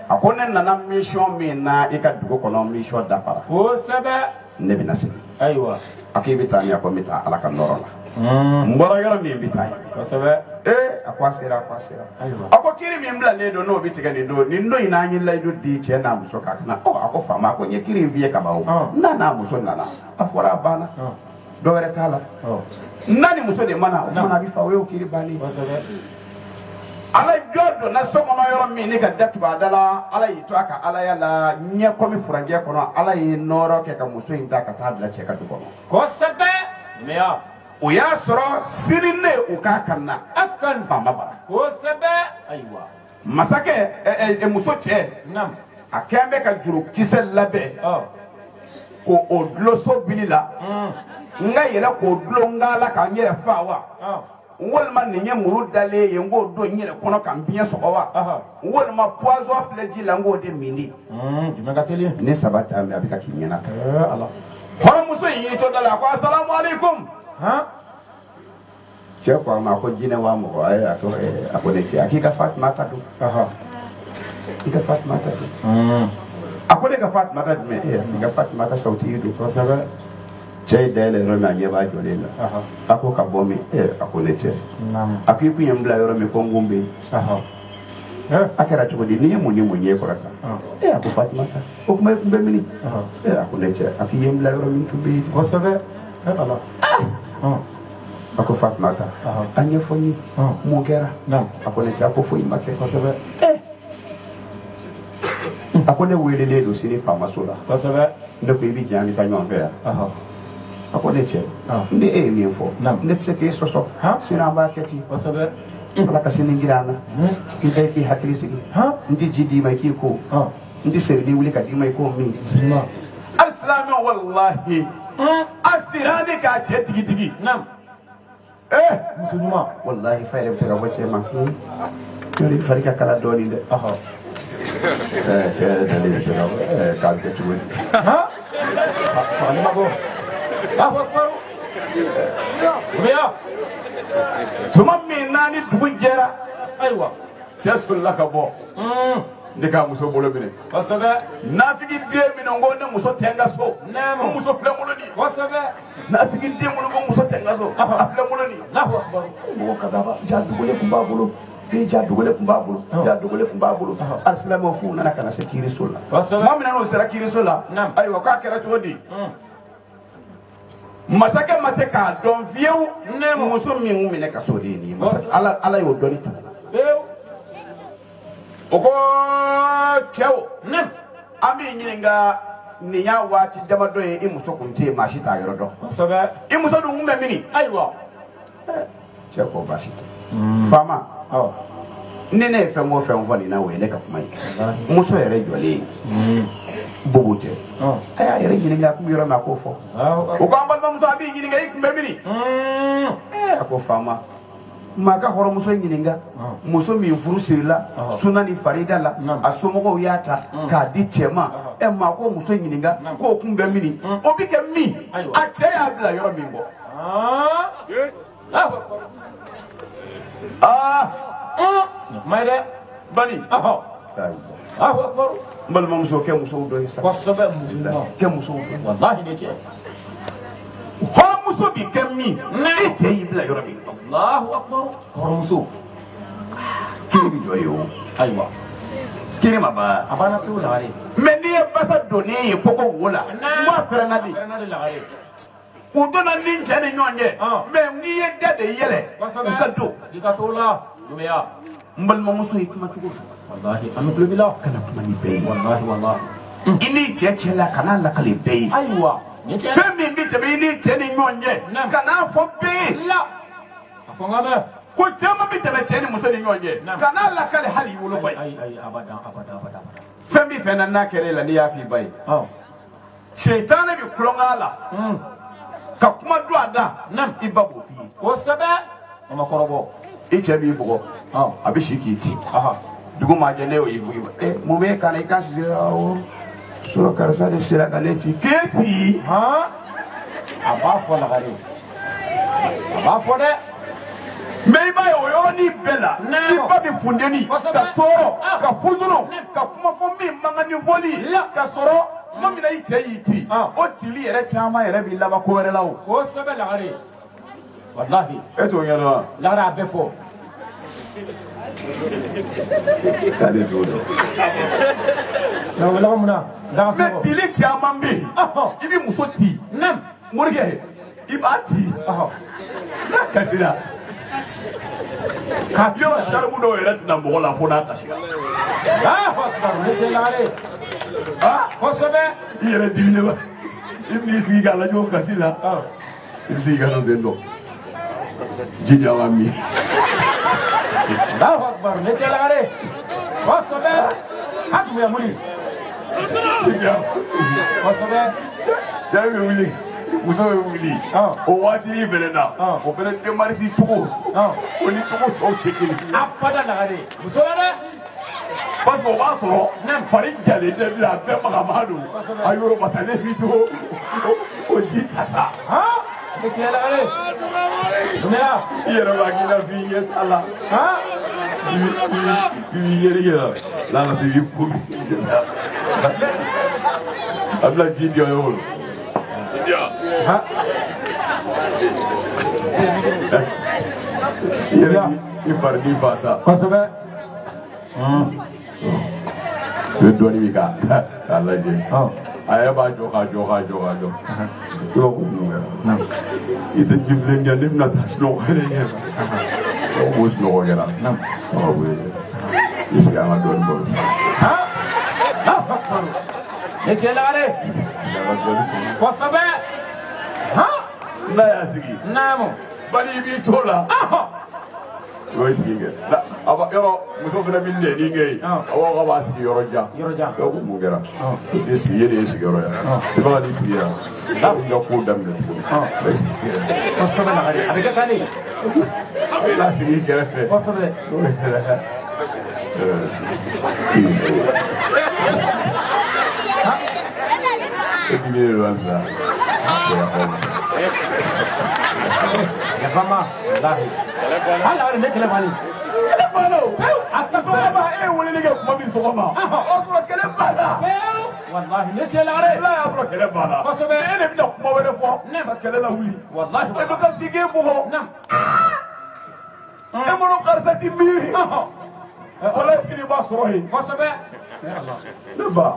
a ko ne nana mission min na i ka dugu kɔnɔ mission dafara kosɛbɛ ne bɛna segin ayiwa a k'i bɛ taa min a ko n bɛ taa ala ka nɔrɔ la n bɔra yɔrɔ min bɛ taa yen kosɛbɛ a ko a sera a ko kiiri min bilalen don n'o bɛ tigɛ nin don in n'an ye layidu di cɛ n'a muso k'a kana a ko faama ko n ye kiiri in f'i ye ka ban o n'a muso nana a fɔra a banna dɔ wɛrɛ t'a la n'a ni muso de mana o kumana a bɛ fa o y'o kiiri bannen ala jɔ donna so kɔnɔ yɔrɔ min ne ka datugu a da la ala y'i to a ka alaya la ɲɛ kɔmi furancɛ kɔnɔ ala ye nɔɔrɔ kɛ ka muso in ta ka taa bila cɛ ka du kɔnɔ kosɛbɛ o y'a sɔrɔ sini ne u k'a kan na a kan faama bara kosɛbɛ ayiwa masakɛ muso cɛ a kɛn bɛ ka juru kisɛ labɛn ko o dulonso bili la n ka yɛlɛ k'o dulon n ka la k'an yɛrɛ fa wa walima nin ye muru dalen ye n k'o don n yɛrɛ kɔnɔ ka n biɲɛ sɔgɔ wa walima poison filɛ ji la n k'o de min di ne saba t'a mɛn a bɛ ka k'i ɲɛna kan hɔrɔnmuso in y'i to da la a ko asalamualeykum cɛ ko a ma a ko jinɛ wa mɔgɔ a ko ne cɛ a k'i ka Fatumata don i ka Fatumata don a ko ne ka Fatumata jumɛn i ka Fatumata sawutigi don kosɛbɛ cɛ ye dayɛlɛ yɔrɔ min a ɲɛ b'a jɔlen la a ko ka bɔ min a ko ne cɛ a ko i kun ye n bila yɔrɔ min ko n kun bɛ yen a kɛra cogo di n'i ye mun ni mun ye kɔrɔ kan a ko Fatumata o kuma i kun bɛ mini a ko ne cɛ a k'i ye n bila yɔrɔ min tun bɛ yen kosɛbɛ a ko Fatumata a ɲɛfɔ n ye mun kɛra a ko ne cɛ a ko foyi ma kɛ kosɛbɛ a ko ne welelen don sini faamaso la kosɛbɛ ne ko i bɛ jɛn an bɛ taa ɲɔgɔn fɛ yan a ko ne cɛ ne e ye min fɔ ne tɛ se k'e sɔsɔ sini an b'a kɛ ten kosɛbɛ ala ka sini gira an na i bɛ k'i hakili sigi n tɛ ji d'i ma i k'i ko n tɛ serili wuli ka d'i ma i k'o min alisilamɛw walahi a sera ne k'a cɛ tigitigi muso ɲuman walahi fa yɛrɛ bɛ se ka bɔ cɛ ma yɔrɔ i fari ka kala dɔɔnin dɛ cɛ yɛrɛ dalen bɛ se ka k'a bɛ kɛ cogo di Allahu akbar. Meya. Tuma min nani dugu jɛra Ayiwa. cɛ solila ka bɔ ne ka muso bolo minɛ Kosɛbɛ. nafigi den minɛ ko ne muso tɛ n ka so Naamu. ko muso filɛ bolo ni Kosɛbɛ. nafigi den bolo ko muso tɛ n ka so a filɛ bolo ni Allahu akbar. mɔgɔ ka daba ja dugule tun b'a bolo ja dugule tun b'a bolo ja dugule tun b'a bolo alisilamɛw f'u nana ka na se kiiriso la tuma min na n'u sera kiiriso la ayiwa k'a kɛra cogo di masakɛ ma se k'a dɔn fiyewu muso min minɛ ka so de ye nin ye ala y'o dɔnni tun o ko cɛw an b'i ɲininka nin y'a waati damadɔ ye i muso kun tɛ yen maa si t'a yɔrɔ dɔn i muso dun kun bɛ min Ayiwa. cɛ ko baasi tɛ faama ni ne ye fɛn o fɛn fɔ nin na o ye ne ka kuma ye muso yɛrɛ jɔlen bobo tɛ a y'a yɛrɛ ɲininka a kun bɛ yɔrɔ min a k'o fɔ o ko an balimamuso a b'i ɲininka i kun bɛ min a ko faama maa ka hɔrɔnmuso ɲininka muso min furu sirila suna ni farida la a somɔgɔw y'a ta k'a di cɛ ma maa ko muso ɲininka k'o kun bɛ min o bɛ kɛ min a cɛ y'a bila yɔrɔ min bɔ Ma dɛ. bani n balimamuso kɛ musow dɔ ye sa Kosɛbɛ. kɛ musow dɔ Wallahi ne cɛ. hɔrɔnmuso bi kɛ min e cɛ y'i bila yɔrɔ min Allahu akbar. Hɔrɔnmuso. kiri bi jɔ ye o Ayiwa. kiri ma ban A banna pewu lagare. mɛ n'i ye basa donnen ye kɔkɔ wo la m'a pɛrɛnna de A pɛrɛnna de lagare. u donna ni cɛ ni ɲɔgɔn cɛ mɛ n'i ye da de yɛlɛ u ka don I ka t'o la. Numeya. n balimamuso ye kuma cogo fɔ Wallahi an bɛ tulo b'i la. kana kuma ni bɛɛ ye Wallahi wallahi. i n'i cɛ cɛla kana lakale bɛɛ ye Ayiwa. Ne cɛ. fɛn min bɛ tɛmɛ i n'i cɛ ni ɲɔgɔn cɛ kana fɔ bɛɛ ye La. A fɔ n ka mɛn. ko caman bɛ tɛmɛ cɛ ni muso ni ɲɔgɔn cɛ kana lakale hali i woloba ye Ayi abada. fɛn min fɛn na n'a kɛra e la n'i y'a f'i ba ye setanɛ bɛ kulonkɛ a la ka kuma don a da i ba b'o f'i ye Kosɛbɛ. O ma kɔrɔbɔ. i cɛ b'i bugɔ a bɛ si k'i ten dugu maa jɛ ne y'o ye f'i ye mun b'e kan na i ka sigi awɔ sɔrɔ karisa de sera ka ne ci k'e ci A b'a fɔ lagare. A b'a fɔ dɛ. mɛ i b'a ye o yɔrɔnin bɛɛ la i ba bɛ funteni ka tɔɔrɔ ka fujuru ka kuma fɔ min man kan ni fɔli ka sɔrɔ tuma min na i cɛ y'i ci o tili yɛrɛ caman yɛrɛ b'i laban ko wɛrɛ la o Kosɛbɛ lagare. Wallahi. e t'o ɲɛdɔn wa Lagare a bɛɛ fɔ. k'ale t'o dɔn Laban mun na. Daga mɛ fɔ. tili caman bɛ yen i bɛ muso ci morikɛ i b'a ci n'a kasira yɔrɔ sarimu dɔw yɛrɛ tɛna mɔgɔ la fo n'a kasira Ne cɛ lagare. Kosɛbɛ. i yɛrɛ dimine ba i b'i sigi k'a lajɛ o kasi la i bɛ se k'i ka dɔ sen dɔn ji caman min Allahu akbar. Ne cɛ lagare. Kosɛbɛ. A tun bɛ mun? Kosɛbɛ. cɛ bɛ wuli muso bɛ wuli o waati ni fɛnɛ na o fɛnɛ demarisi cogo o ni cogo tɔw tɛ kelen A bada lagare. Muso la dɛ. parce que o b'a sɔrɔ fari jalen tɛ bi a bɛɛ magama don a yɔrɔ matalen bi to o ji tasa Ne cɛ lagare. Numeya. i yɛrɛ b'a k'i la f'i ɲɛ t'a la i b'i yɛrɛ yɛrɛ la la i b'i ko a bɛna ji di o ye o i yɛrɛ i fari n'i fa sa Kosɛbɛ. i bɛ dɔɔnin min k'a lajɛ a yɛrɛ b'a jɔ k'a jɔ i b'a ko mun kɛra i tɛ ji filen kɛ ne bɛna taa sunɔgɔ yɛrɛ ɲɛ ko sunɔgɔ kɛra i sigi an ka dɔɔnin bɔ Ne cɛ lagare. Kosɛbɛ. n'a y'a sigi Naamu. bali i b'i to la i b'o sigi kɛ yɔrɔ muso fana bɛ lɛnni kɛ yen a b'a fɔ k'a b'a sigi yɔrɔ jan ko mun kɛra i tɛ sigi ye de ye sigiyɔrɔ ye i b'a ni sigi yan i ka kow daminɛ tuguni Kosɛbɛ lagare. A bɛ kɛ tan de. i b'a sigi i kɛrɛfɛ Kosɛbɛ. e diminen don sisan Ya fama wallahi hala wala ne kele mali kele balo atafara e wuli ni ke kuma mi sogoma o fura kele bala wallahi ne cɛ lagare la ya fura kele bala kosɛbɛ e de bina kuma wɛrɛ fɔ ne ka kele la wuli wallahi e bɛ ka sigi bugɔ nam e mɔnɔ karisa ti miiri wala est-ce que ni b'a sɔrɔ yen kosɛbɛ ne ba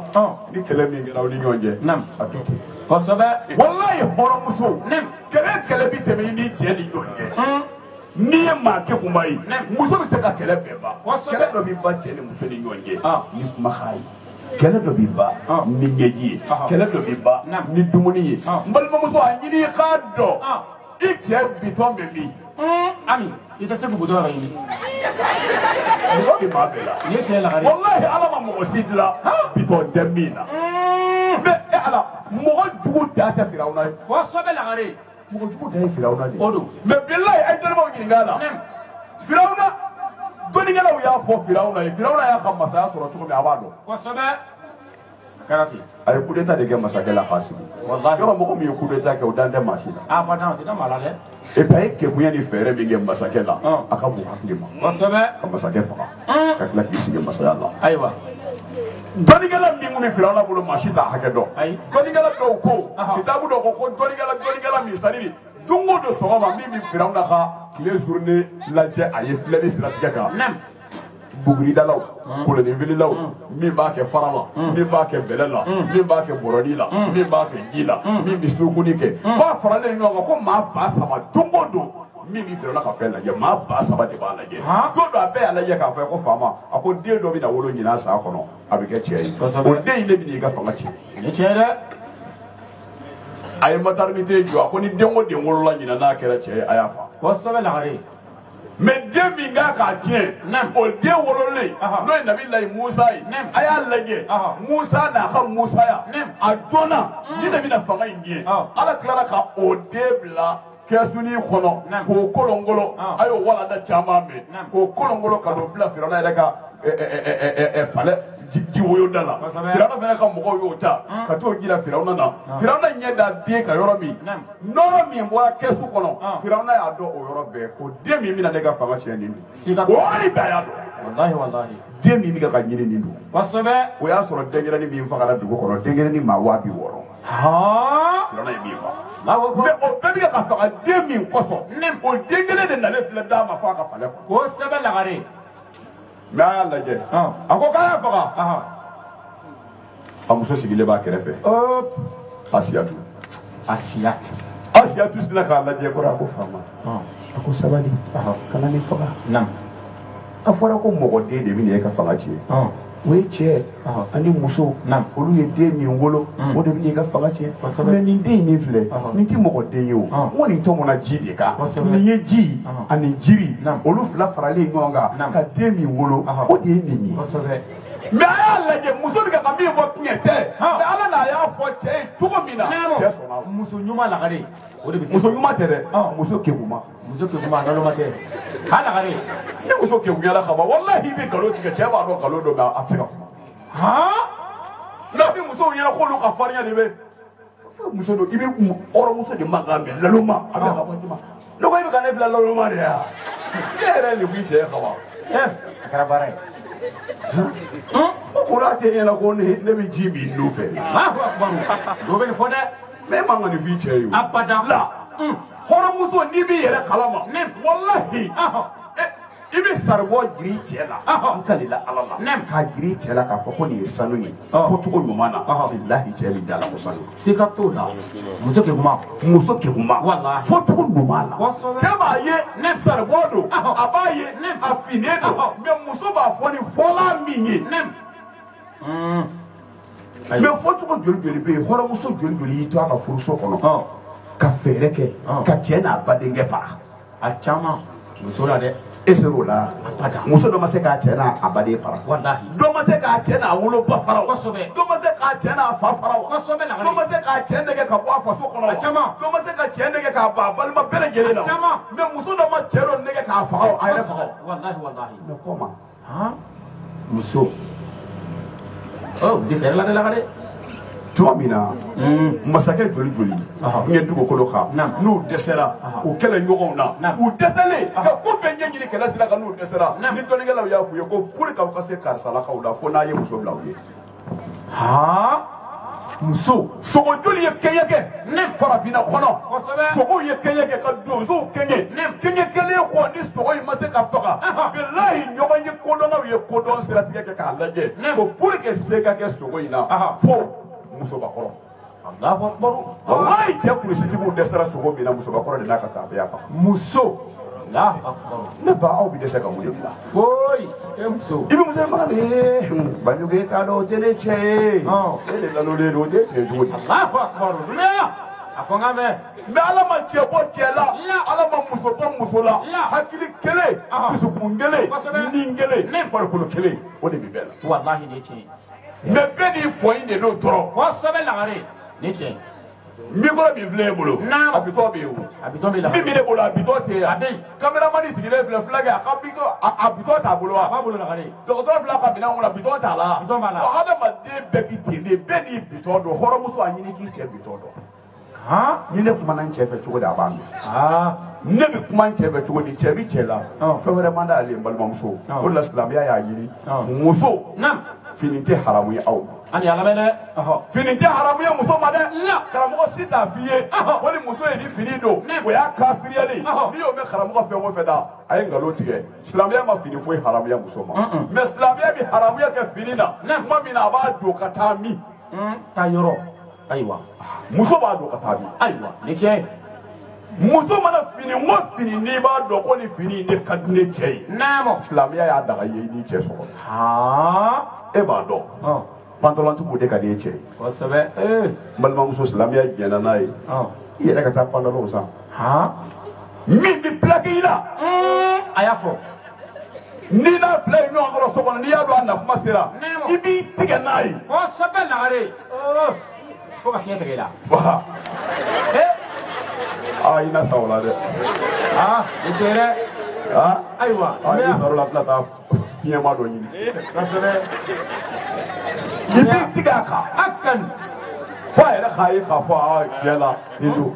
ni kɛlɛ min kɛra aw ni ɲɔgɔn cɛ nam a to ten kosɛbɛ walayi hɔrɔnmuso nam kɛlɛ bi tɛmɛ i ni cɛ ni ɲɔgɔn cɛ n'i ye maa kɛ kunba ye muso bɛ se ka kɛlɛ bɛɛ ban kɛlɛ dɔ b'i ba cɛ ni muso ni ɲɔgɔn cɛ ni kumakan ye kɛlɛ dɔ b'i ba ni ɲɛji ye kɛlɛ dɔ b'i ba ni dumuni ye n balimamuso a ɲini i k'a dɔn i cɛ bitɔn bɛ min ami i tɛ se k'u butɔ yɔrɔ ɲini mɔgɔ bɛ maa bɛɛ la ni cɛ lagare walahi ala ma mɔgɔ si dilan bitɔn tɛ min na mais e ala mɔgɔ jugu da tɛ firawuna ye kosɛbɛ lagare mɔgɔ jugu da ye firawuna de o don mais bilahi a ye dɔnnibaw ɲininka a la firawuna dɔnnikɛlaw y'a fɔ firawuna ye firawuna y'a ka masaya sɔrɔ cogo min a b'a dɔn kosɛbɛ kɛra ten a ye coup d'état de kɛ masakɛ la k'a sigi wallahi yɔrɔ mɔgɔ min ye coup d'état kɛ o dan tɛ maa si la a ba dan o tɛ da maa la dɛ et puis a ye kɛkunya ni fɛɛrɛ min kɛ masakɛ la a ka bon hakili ma kosɛbɛ ka masakɛ faga ka tila k'i sigi masaya la ayiwa dɔnnikɛla min kun bɛ firawuna bolo maa si t'a hakɛ dɔn ayi dɔnnikɛla dɔw ko kitabu dɔw ko dɔnnikɛla min sadiri don o don sɔgɔma min bɛ firawuna ka tile journée lajɛ a ye filɛli siratigɛ kan buguridalaw kolonifililaw min b'a kɛ fara la min b'a kɛ bɛlɛ la min b'a kɛ bɔrɔni la min b'a kɛ ji la min bɛ suruguni kɛ b'a faralen ɲɔgɔn kan ko maa ba saba don o don min bɛ firawuna ka fɛn lajɛ maa ba saba de b'a lajɛ don dɔ a bɛɛ y'a lajɛ k'a fɔ ko faama a ko den dɔ bɛ na wolo ɲinan san kɔnɔ a bɛ kɛ cɛ ye o den in de bɛ n'i ka fanga ci ni tiɲɛ dɛ a ye maternité jɔ a ko ni den o den wolola ɲinan n'a kɛra cɛ ye a y'a fa kosɛbɛ lagare mais den min kan k'a tiɲɛ o den wololen n'o ye nabilayi musa ye a y'a lajɛ musa n'a ka musaya a dɔnna ni de bɛna fanga in diɲɛ ala tilara ka o den bila kɛsuni kɔnɔ k'o kolonkolon a y'o walanda caman mɛn k'o kolonkolon ka n'o bila firawuna yɛrɛ ka palais jiwoyoda la firawuna fana ka mɔgɔw y'o ta ka t'o jira firawuna na firawuna ɲɛ da den ka yɔrɔ min nɔnɔ min bɔra kɛsu kɔnɔ firawuna y'a dɔn o yɔrɔ bɛɛ ko den min bɛna ne ka fanga tiɲɛ nin don o yɔrɔnin bɛɛ y'a dɔn wallahi wallahi den min bɛ ka ɲini nin don kosɛbɛ o y'a sɔrɔ denkɛrɛnin min fagara dugu kɔnɔ denkɛrɛnin maa 6000 firawuna ye min fɔ mais o bɛɛ bɛ ka faga den min kɔsɔn o den kelen de nalen filɛ d'a ma fɔ a ka palais kɔnɔ kosɛbɛ lagare mais a y'a lajɛ a ko k'a y'a faga a muso sigilen b'a kɛrɛfɛ asiyatu asiyatu sinna k'a lajɛ kɔrɔ a ko faama a ko sabali kana ni faga a fɔra ko mɔgɔ den de bɛ na e ka fanga tiɲɛ o ye cɛ ani muso olu ye den min wolo o de bɛ na e ka fanga tiɲɛ mais nin den min filɛ nin tɛ mɔgɔ den ye o n ko nin tɔmɔna ji de kan nin ye ji ani jiri olu fila faralen ɲɔgɔn kan ka den min wolo o de ye nin ye mais a y'a lajɛ muso bɛ ka min fɔ tiɲɛ tɛ mais ala n'a y'a fɔ cɛ ye cogo min na cɛ sɔnna muso ɲuman lagare o de bɛ muso ɲuman tɛ dɛ muso kekuma naloma tɛ ha lagare ni muso kekuyala ka ban walahi i bɛ nkalon tigɛ cɛ b'a dɔn nkalon don mais a tɛ se ka kuma n'a bɛ musow ɲɛna k'olu ka farinya de bɛ muso don i bɛ hɔrɔnmuso de mankan mɛn laloma a bɛ ka bɔ juma ne ko i bɛ ka ne bila laloma de ya ne yɛrɛ ye nin f'i cɛ ye ka ban a kɛra baara ye ko kura tɛ e ɲɛna ko ne bɛ ji min nu fɛ dɔ bɛ nin fɔ dɛ mais e man ka nin f'i cɛ ye o abada la hɔrɔnmuso n'i b'i yɛrɛ kalama walahi i bɛ saribɔ jiri cɛ la n kalila ala la k'a jiri cɛ la k'a fɔ ko nin ye sanu ye fɔ cogo ɲuman na bilahi cɛ bɛ da la ko sanu siga t'o la muso kekuma fɔ cogo ɲuman na cɛ b'a ye saribɔ don a b'a ye a finnen don mais muso b'a fɔ ni fɔla min ye mais fɔ cogo joli joli bɛ yen hɔrɔnmuso joli joli y'i to a ka furuso kɔnɔ ka fɛɛrɛ kɛ ka cɛ n'a badenkɛ fara a caman muso la dɛ e ser'o la muso dɔ ma se k'a cɛ n'a baden fara dɔ ma se k'a cɛ n'a woloba fara dɔ ma se k'a cɛ n'a fa fara dɔ ma se k'a cɛ nɛgɛ ka bɔ a faso kɔnɔ dɔ ma se ka cɛ nɛgɛ k'a ban a balima bɛɛ lajɛlen na mais muso dɔ ma cɛ dɔ nɛgɛ k'a faga a yɛrɛ faga mais comment muso muso fɛrɛ la de la dɛ tuma min na masakɛ joli joli n ye dugukolo kan n'u dɛsɛra u kɛlɛ ɲɔgɔnw na u dɛsɛlen ka ko bɛɛ ɲɛɲini kɛlɛ sira kan n'u dɛsɛra ni dɔnnikɛlaw y'a f'u ye ko pour que aw ka se karisalakaw la fo n'a ye muso bila u ye. muso sogo joli ye kɛɲɛ kɛ farafinna kɔnɔ sogow ye kɛɲɛ kɛ ka donsow kɛɲɛ kɛlen kɔ ni sogo in ma se ka faga bilahi ɲɔgɔn ye kodɔnnaw ye kodɔn siratigɛ kɛ k'a lajɛ ko pour que se ka kɛ sogo in na fo musobakɔrɔ. wallahi cɛ kulusitigiw dɛsɛra sogo min na musobakɔrɔ de n'a ka tabiya kan. muso ne ba aw bi dɛsɛ ka mun de bila foyi i bɛ muso mana de Banjugu k'a dɔn o tɛ ne cɛ ye e de lalolen don o tɛ cɛ cogo di. a fɔ n ka mɛn mais ala ma cɛ bɔ cɛ la ala ma muso bɔ muso la hakili kelen dusukun kelen ni kelen farikolo kelen o de bɛ bɛɛ la. walahi ne cɛ mais bɛɛ n'i pɔyin de n'o tɔrɔ. kosɛbɛ lagare ne cɛ. mikoro min filɛ e bolo a bitɔn bɛ yen o min bɛ ne bolo a bitɔn tɛ yen a bɛ yen kameramani sigilen filɛ fulakɛ a bitɔn t'a bolo wa dɔgɔtɔrɔ fila ka minɛn kɔnɔ bitɔn t'a la hadamaden bɛɛ bi ten de bɛɛ n'i bitɔn dɔn hɔrɔnmuso a ɲini k'i cɛ bitɔn dɔn ni ne kumana n cɛ fɛ cogo di a b'a mɛn ne bɛ kuma n cɛ fɛ cogo di cɛ bi cɛ la fɛn wɛrɛ man d'ale balimamuso o de la silamɛya y'a ɲini muso fini tɛ haramu ye aw ma. ani ala bɛ dɛ fini tɛ haramu ye muso ma dɛ karamɔgɔ si t'a f'i ye ko ni muso ye ni fini don o y'a kafiriyali n'i y'o mɛn karamɔgɔ fɛn o fɛn da a ye nkalon tigɛ silamɛya ma fini foyi haramuya muso ma mais silamɛya bɛ haramuya kɛ fini na tuma min na a b'a don ka taa min taa yɔrɔ ayiwa muso b'a don ka taa min ayiwa ni cɛ muso mana fini o fini n'i b'a dɔn ko ni fini ne ka di ne cɛ ye silamɛya y'a daga ye ni cɛ sɔrɔ e b'a dɔn pantalontigiw de ka di e cɛ ye kosɛbɛ balimamuso silamɛya jɛnna n'a ye i yɛrɛ ka taa pantalon san min bɛ pilaki i la a y'a fɔ n'i n'a fila ye ɲɔgɔn kɔrɔ so kɔnɔ n'i y'a dɔn a nakuma sera i b'i tigɛ n'a ye kosɛbɛ lagare fo ka fiɲɛ tigɛ i la i na sa o la dɛ i tɛ dɛ ayiwa i sɔrɔ la tila taa fiɲɛma dɔ ɲini kosɛbɛ i b'i tigɛ a kan a kan fo a yɛrɛ k'a ye k'a fɔ tiɲɛ la i don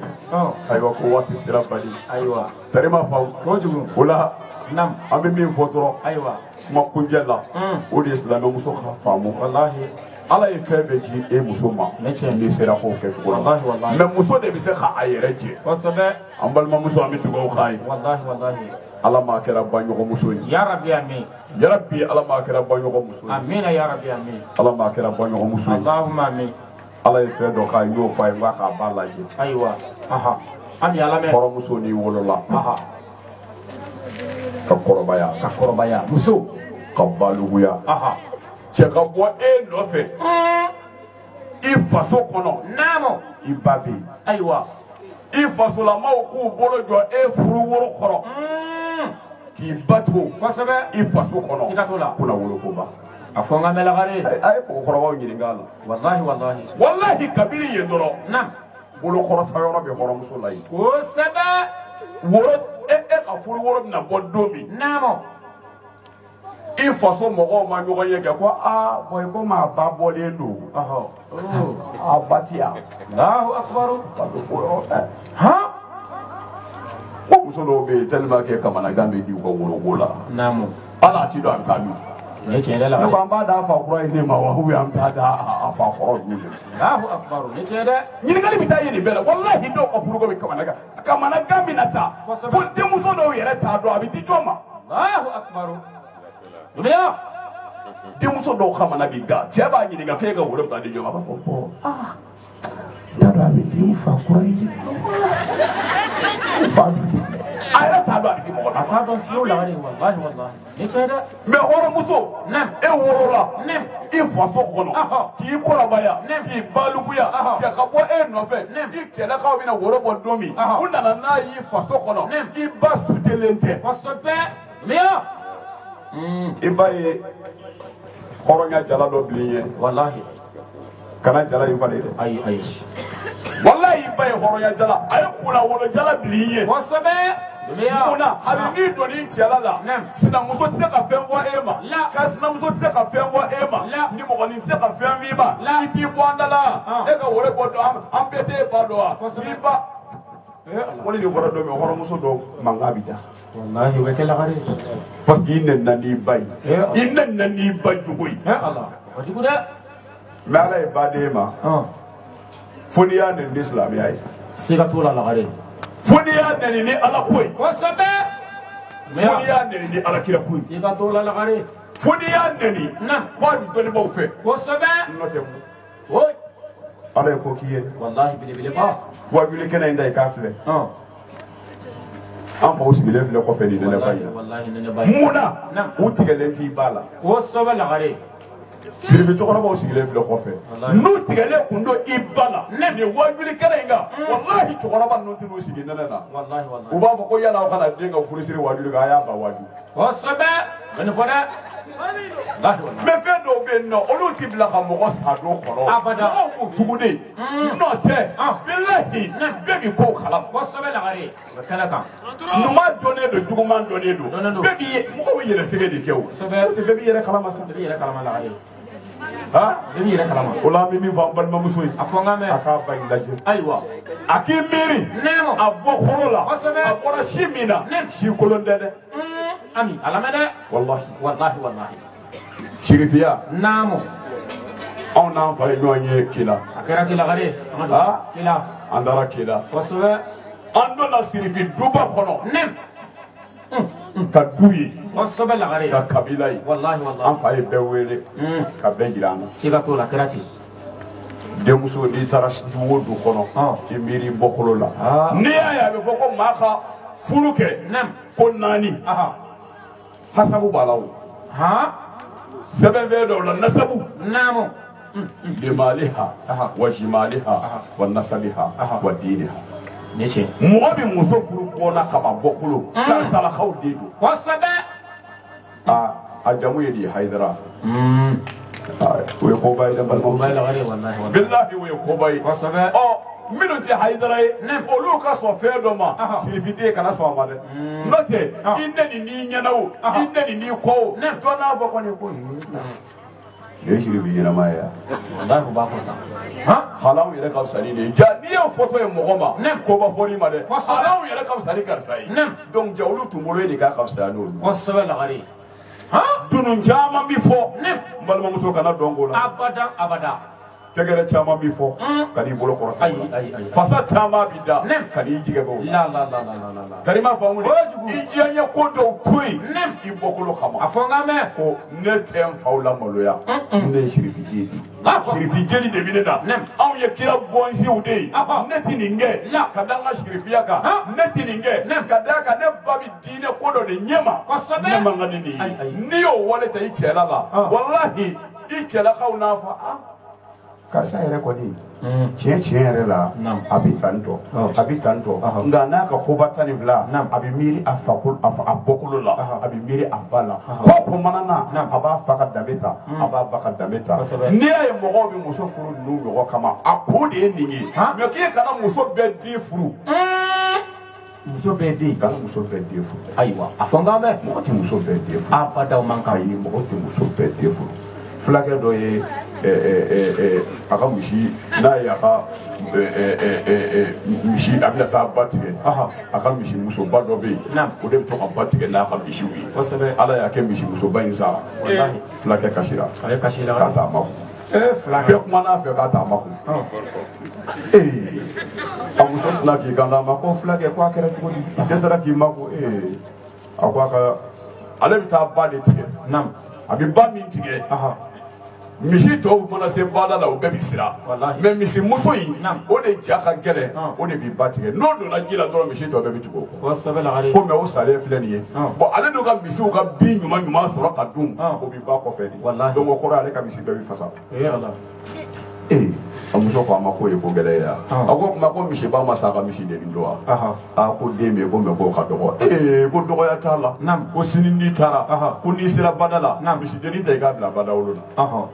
ayiwa ko waati sera bali ayiwa tari ma faamu kojugu o la an bɛ min fɔ dɔrɔn ayiwa kuma kuncɛ la o de ye silamɛmuso ka faamu walahi ala ye fɛn bɛɛ di e muso ma n'i sera k'o kɛ cogo la mais muso de bɛ se k'a yɛrɛ jɛ kosɛbɛ an balimamuso an bɛ dugawu k'a ye ala m'a kɛra baɲɔgɔnmuso ye yarabi amin yarabi ala m'a kɛra baɲɔgɔnmuso ye amina yarabi amin ala m'a kɛra baɲɔgɔnmuso ye allahumma amin ala ye fɛn dɔ k'a ye n'o f'a ye n k'a k'a ba lajɛ ayiwa an bɛ ala mɛn kɔrɔmuso n'i wolola ka kɔrɔbaya muso ka baluguya cɛ ka bɔ e nɔfɛ i faso kɔnɔ i ba bɛ yen ayiwa i fasolamaw k'u bolo jɔ e furu woro kɔrɔ k'i ba tugu kosɛbɛ i faso kɔnɔ kunna woloko ba a fɔ n ka mɛlɛgare a ye mɔgɔkɔrɔbaw ɲininka la walahi kabini yen dɔrɔn bolokɔrɔta yɔrɔ bɛ hɔrɔnmuso la yen kosɛbɛ woro e ka furu woro bɛna bɔ don min i faso mɔgɔw ma ɲɔgɔn ye kɛ ko bɔn ko maa ba bɔlen don a ba ti yan Allahu akbar ba bɛ fɔ yɔrɔ fɛ ko muso dɔw bɛ yen tellement que kamanagan bɛ di u ka woroko la ala a ti dɔn a bɛ taa min ne ko an b'a da a fa kura ye ne ma wa ou bien an b'a da a fa kɔrɔ ninnu de Allahu akbar ne tiɲɛ dɛ ɲininkali bɛ taa yen nin bɛɛ la walahi dɔw ka furuko bɛ kamanagan bɛ na ta fo denmuso dɔw yɛrɛ t'a dɔn a bɛ di jɔn ma Allahu akbar denmuso dɔw kamana b'i da cɛ b'a ɲininka k'e ka wolo bɛ taa di jɔn ma a b'a fɔ n t'a dɔn a bɛ di n fa kura ye a yɛrɛ t'a dɔn a bɛ di mɔgɔ la a t'a dɔn fiyewu la walahi ni tiɲɛ dɛ mais hɔrɔnmuso e wolola i faso kɔnɔ k'i kɔrɔbaya k'i baluguya cɛ ka bɔ e nɔfɛ i cɛlakaw bɛna woro bɔ don min u nana n'a y'i faso kɔnɔ i ba sutelen tɛ i ba ye hɔrɔnya jala dɔ bilen ye walahi kana jala in falen dɛ ayi walahi i ba ye hɔrɔnya jala a ye kunna wolo jala bilen ye kosɛbɛ munna hali ni doni cɛla la sinamuso tɛ se ka fɛn fɔ e ma ka sinamuso tɛ se ka fɛn fɔ e ma ni mɔgɔnin tɛ se ka fɛn f'i ma i t'i bɔ an da la e ka wari bɔ dɔn an bɛɛ t'e ba dɔn wa n'i ba ko ni de bɔra dɔ min hɔrɔnmuso dɔ mankan bɛ da wallahi o bɛ kɛ lagare parce que i nɛnina n'i ba ye i nɛnina n'i ba jogo ye o jugu dɛ mais ala ye baden e ma fo n'i y'a nɛni ni silamɛya ye siga t'o la lagare fo n'i y'a nɛni ni ala ko ye kosɛbɛ fo n'i y'a nɛni ni ala kira ko ye siga t'o la lagare fo n'i y'a nɛni ko a bɛ dɔnnibaw fɛ kosɛbɛ n'o tɛ oyi ala ye ko k'i ye wallahi belebeleba wajuli kɛnɛ in da i k'a filɛ an faw sigilen filɛ kɔfɛ nin nɛnɛ ba in na munna u tigɛlen t'i ba la kosɛbɛ lagare siribi cɛkɔrɔbaw sigilen filɛ kɔfɛ n'u tigɛlen kun don i ba la nin wajuli kɛnɛ in kan wallahi cɛkɔrɔba ninnu tɛn'u sigi nɛnɛ na u b'a fɔ ko yala aw kana den ka furusiri wajuli kan a y'a ba waju kosɛbɛ bɛ nin fɔ dɛ mais fɛn dɔw bɛ yen nɔ olu t'i bila ka mɔgɔ sa don kɔrɔ mɔgɔw k'u tugu de n'o tɛ bilahi bɛɛ b'i k'o kalama kosɛbɛ lagare o bɛ kɛnɛ kan ɲuman dɔnnen don juguman dɔnnen don bɛɛ b'i mɔgɔw bɛ yɛrɛsɛgɛ de kɛ o bɛɛ b'i yɛrɛ kalama sa bɛɛ b'i yɛrɛ kalama lagare bɛɛ b'i yɛrɛ kalama o la an bɛ min fɔ an balimamuso ye a fɔ n ka mɛn a k'a ba in lajɛ ayiwa a k'i miiri a bɔ kɔrɔ la a bɔra si min na si kolon tɛ dɛ ami a lamɛn dɛ wallahi sirifiya naamu anw n'an fa ye ɲɔgɔn ye Kela a kɛra Kelagare Kela an taara Kela kosɛbɛ an donna sirifi duba kɔnɔ ka du ye kosɛbɛ lagare ka kabila ye wallahi an fa ye bɛɛ wele ka bɛɛ jira an na siga t'o la a kɛra ten denmuso n'i taara du o du kɔnɔ i miiri bɔkolo la n'i y'a ye a bɛ fɔ ko maa ka furu kɛ ko 4 hasabu b'a la o sɛbɛn bɛ dɔw la nasabu naamu limaliha wa jimaliha wa nasabiha wa diniha ne cɛ mɔgɔ bɛ muso furu bɔna ka ban bɔkolo karisalakaw de don kosɛbɛ a jamu ye di Hayidara o ye koba ye dɛ balimamuso bilahi o ye koba ye kosɛbɛ minnu tɛ Hayidara ye olu ka sɔn fɛn dɔ ma sirifiden kana sɔn a ma dɛ n'o tɛ i nɛni n'i ɲɛna o i nɛni n'i kɔ o dɔ n'a fɔ kɔni ko nin ye sirifi ɲɛnama ye wallahi o b'a fɔ tan halanw yɛrɛ ka fisa ni nin ye ja n'i ye foto ye mɔgɔ ma koba fɔli ma dɛ halanw yɛrɛ ka fisa ni karisa ye donc ja olu tun bolo e de k'a ka fisa n'olu kosɛbɛ lagare dunun caman bi fɔ n balimamuso kana dɔn ko la abada tɛgɛrɛ caman bi fɔ ka n'i bolo kɔrɔta fasa caman bi da ka n'i jigɛ b'o la karima faamu de i diyaɲɛ ko dɔw to yen i bɔkolo kama a fɔ n ka mɛn ko ne tɛ n faw la maloya ne ye sirifiden de sirifi jeli de bɛ ne na anw ye kira bɔnsiw de ye ne tɛ nin kɛ ka da n ka sirifiya kan ne tɛ nin kɛ ka da kan ne ba bɛ diinɛ ko dɔ de ɲɛma ne man ka ni nin ye n'i y'o wale ta i cɛla la walahi i cɛlakaw n'a fɔ karisa yɛrɛ kɔni tiɲɛ yɛrɛ la a bɛ tan tɔ nka n'a ka koba 12 a bɛ miiri a bɔkolo la a bɛ miiri a ba la ko mana na a b'a fa ka danbe ta a b'a ba ka danbe ta n'i y'a ye mɔgɔw bɛ muso furu ninnu ɲɔgɔn kama a ko de ye nin ye mais k'e kana muso bɛɛ den furu muso bɛɛ den kana muso bɛɛ den furu ayiwa a fɔ n ka mɛn mɔgɔ tɛ muso bɛɛ den furu abada o man kan ayi mɔgɔ tɛ muso bɛɛ den furu fulakɛ dɔ ye a ka misi n'a ye a ka misi a bɛna taa ba tigɛ a ka misi musoba dɔ bɛ yen o de bɛ to ka ba tigɛ n'a ka misiw ye ala y'a kɛ misi musoba in sara fulakɛ kasira k'a t'a ma kun bɛɛ kumana a fɛ k'a t'a ma kun a muso sina k'i kan d'a ma ko fulakɛ ko a kɛra cogo di a dɛsɛra k'i ma ko a ko a ka ale bɛ taa ba de tigɛ a bɛ ba min tigɛ misi tɔw mana se bada la o bɛɛ bɛ siran mais misi muso in o de ja ka gɛlɛn o de b'i ba tigɛ n'o donna ji la dɔrɔn misi tɔw bɛɛ bɛ tugu o kɔ ko mais o salen filɛ nin ye bon ale n'u ka misiw ka bin ɲuman sɔrɔ ka dun o bɛ ba kɔfɛ de donc o kɔrɔ ale ka misi bɛɛ bɛ fasa a muso ko a ma k'o ye ko gɛlɛn ye a ko o tuma ko misiba ma sa a ka misi dennin don wa ko den bɛ yen ko mais k'o ka dɔgɔ ko dɔgɔya t'a la ko sini n'i taara ko n'i sera bada la misi dennin ta i k'a bila badawolo la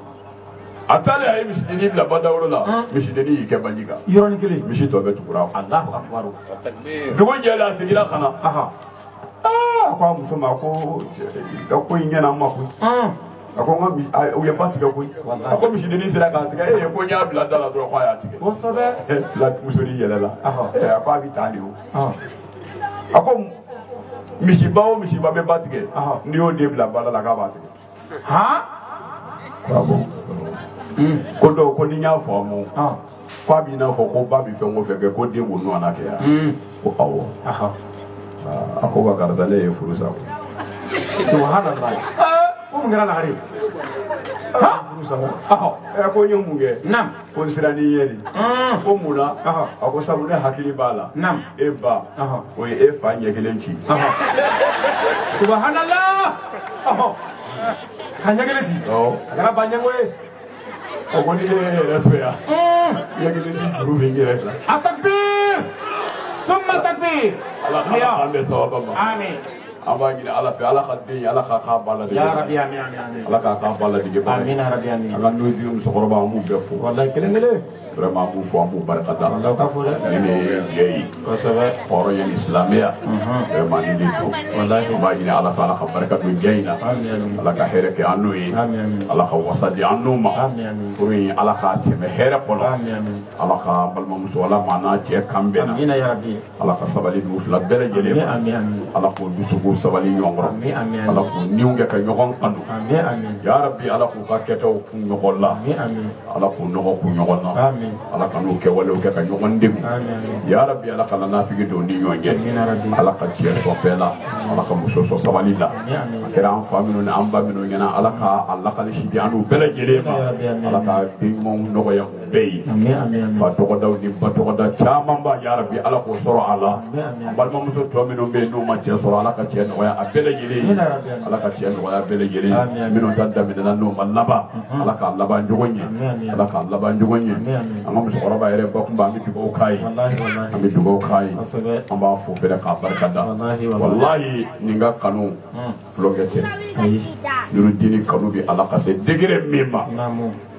a taalen a ye misi dennin bila badawolo la misi dennin y'i kɛ banji kan yɔrɔnin kelen misi tɔ bɛ tugura Allahu akbar dugu jɛlen a seginna ka na ko muso ma ko ko ɲɛna ma koyi a ko n ka u ye ba tigɛ koyi a ko misidennin sera k'a tigɛ ko n y'a bila da la dɔrɔn ko a y'a tigɛ kosɛbɛ fila musonin yɛlɛla a ko a bɛ taa de o a ko misiba o misiba bɛ ba tigɛ n'i y'o den bila ba la k'a b'a tigɛ ko dɔw ko ni n y'a faamu ko a b'i n'a fɔ ko ba bɛ fɛn o fɛn kɛ ko den b'o nɔnna kɛ yan ko awɔ a ko wa karisa ne ye furu sa subhanallah ko mun kɛra lagare furu sa ko n ye mun kɛ ko n sera n'i ye de ko mun na a ko sabu ne hakili b'a la e ba o ye e fa ɲɛ kelen ci subhanallah ka ɲɛ kelen ci a kɛra ba ɲɛngo ye o ko ni e yɛrɛ to yan ɲɛ kelen ci juru bɛ n yɛrɛ la a takbir summa takbir ala k'an bɛn sababa ma amin an b'a ɲini ala fɛ ala ka den ala k'a k'a ba ladege ya rabbi amin amin ala k'a k'a ba ladege amin ya rabbi amin an ka n'o di musokɔrɔba an b'u bɛɛ fo wallahi kelen kelen vraiment an b'u fo an b'u barika da wallahi ka fo dɛ ni ne ye jɛ ye kosɛbɛ hɔrɔnya ni silamɛya vraiment ni de don wallahi an b'a ɲini ala fɛ ala ka barika don jɛ in na ala ka hɛrɛ kɛ an n'o ye ala ka wasa di an n'o ma furu in ala k'a tɛmɛ hɛrɛ kɔnɔ ala ka balimamuso ala ma n'a cɛ kan bɛn na ala ka sabali n'u fila bɛɛ lajɛlen ma ala k'o dusukun sabali ɲɔgɔn kɔrɔ ala k'u niw kɛ ka ɲɔgɔn kanu ya rabbi ala k'u ka kɛtaw kun ɲɔgɔn la ala k'u nɔgɔ kun ɲɔgɔn na ala ka n'u kɛwalew kɛ ka ɲɔgɔn degu ya rabbi ala ka nafigi don ni ɲɔgɔn cɛ ala ka cɛ sɔn bɛɛ la ala ka muso sɔn sabali la a kɛra an fa minnu ni an ba minnu ɲɛna ala ka a lakalisi di an n'u bɛɛ lajɛlen ma ala ka den ɲumanw nɔgɔya u bɛɛ ye fa tɔgɔdaw ni ba tɔgɔda caman ba ya rabbi ala k'o sɔrɔ a la an balimamuso tɔ minnu bɛ yen n'u ma cɛ sɔrɔ ala ka cɛ nɔgɔya a bɛɛ lajɛlen ye ala ka cɛ nɔgɔya bɛɛ lajɛlen ye minnu ta daminɛna n'u ma laban ala k'a laban ɲɔgɔn ɲɛ ala k'a laban ɲɔgɔn ɲɛ an ka musokɔrɔba yɛrɛ bakunba an bɛ dugawu k'a ye an bɛ dugawu k'a ye an b'a fo fɛnɛ k'a barika da walahi nin ka kanu tulonkɛ tɛ nurudini kanu bɛ ala ka se degré min ma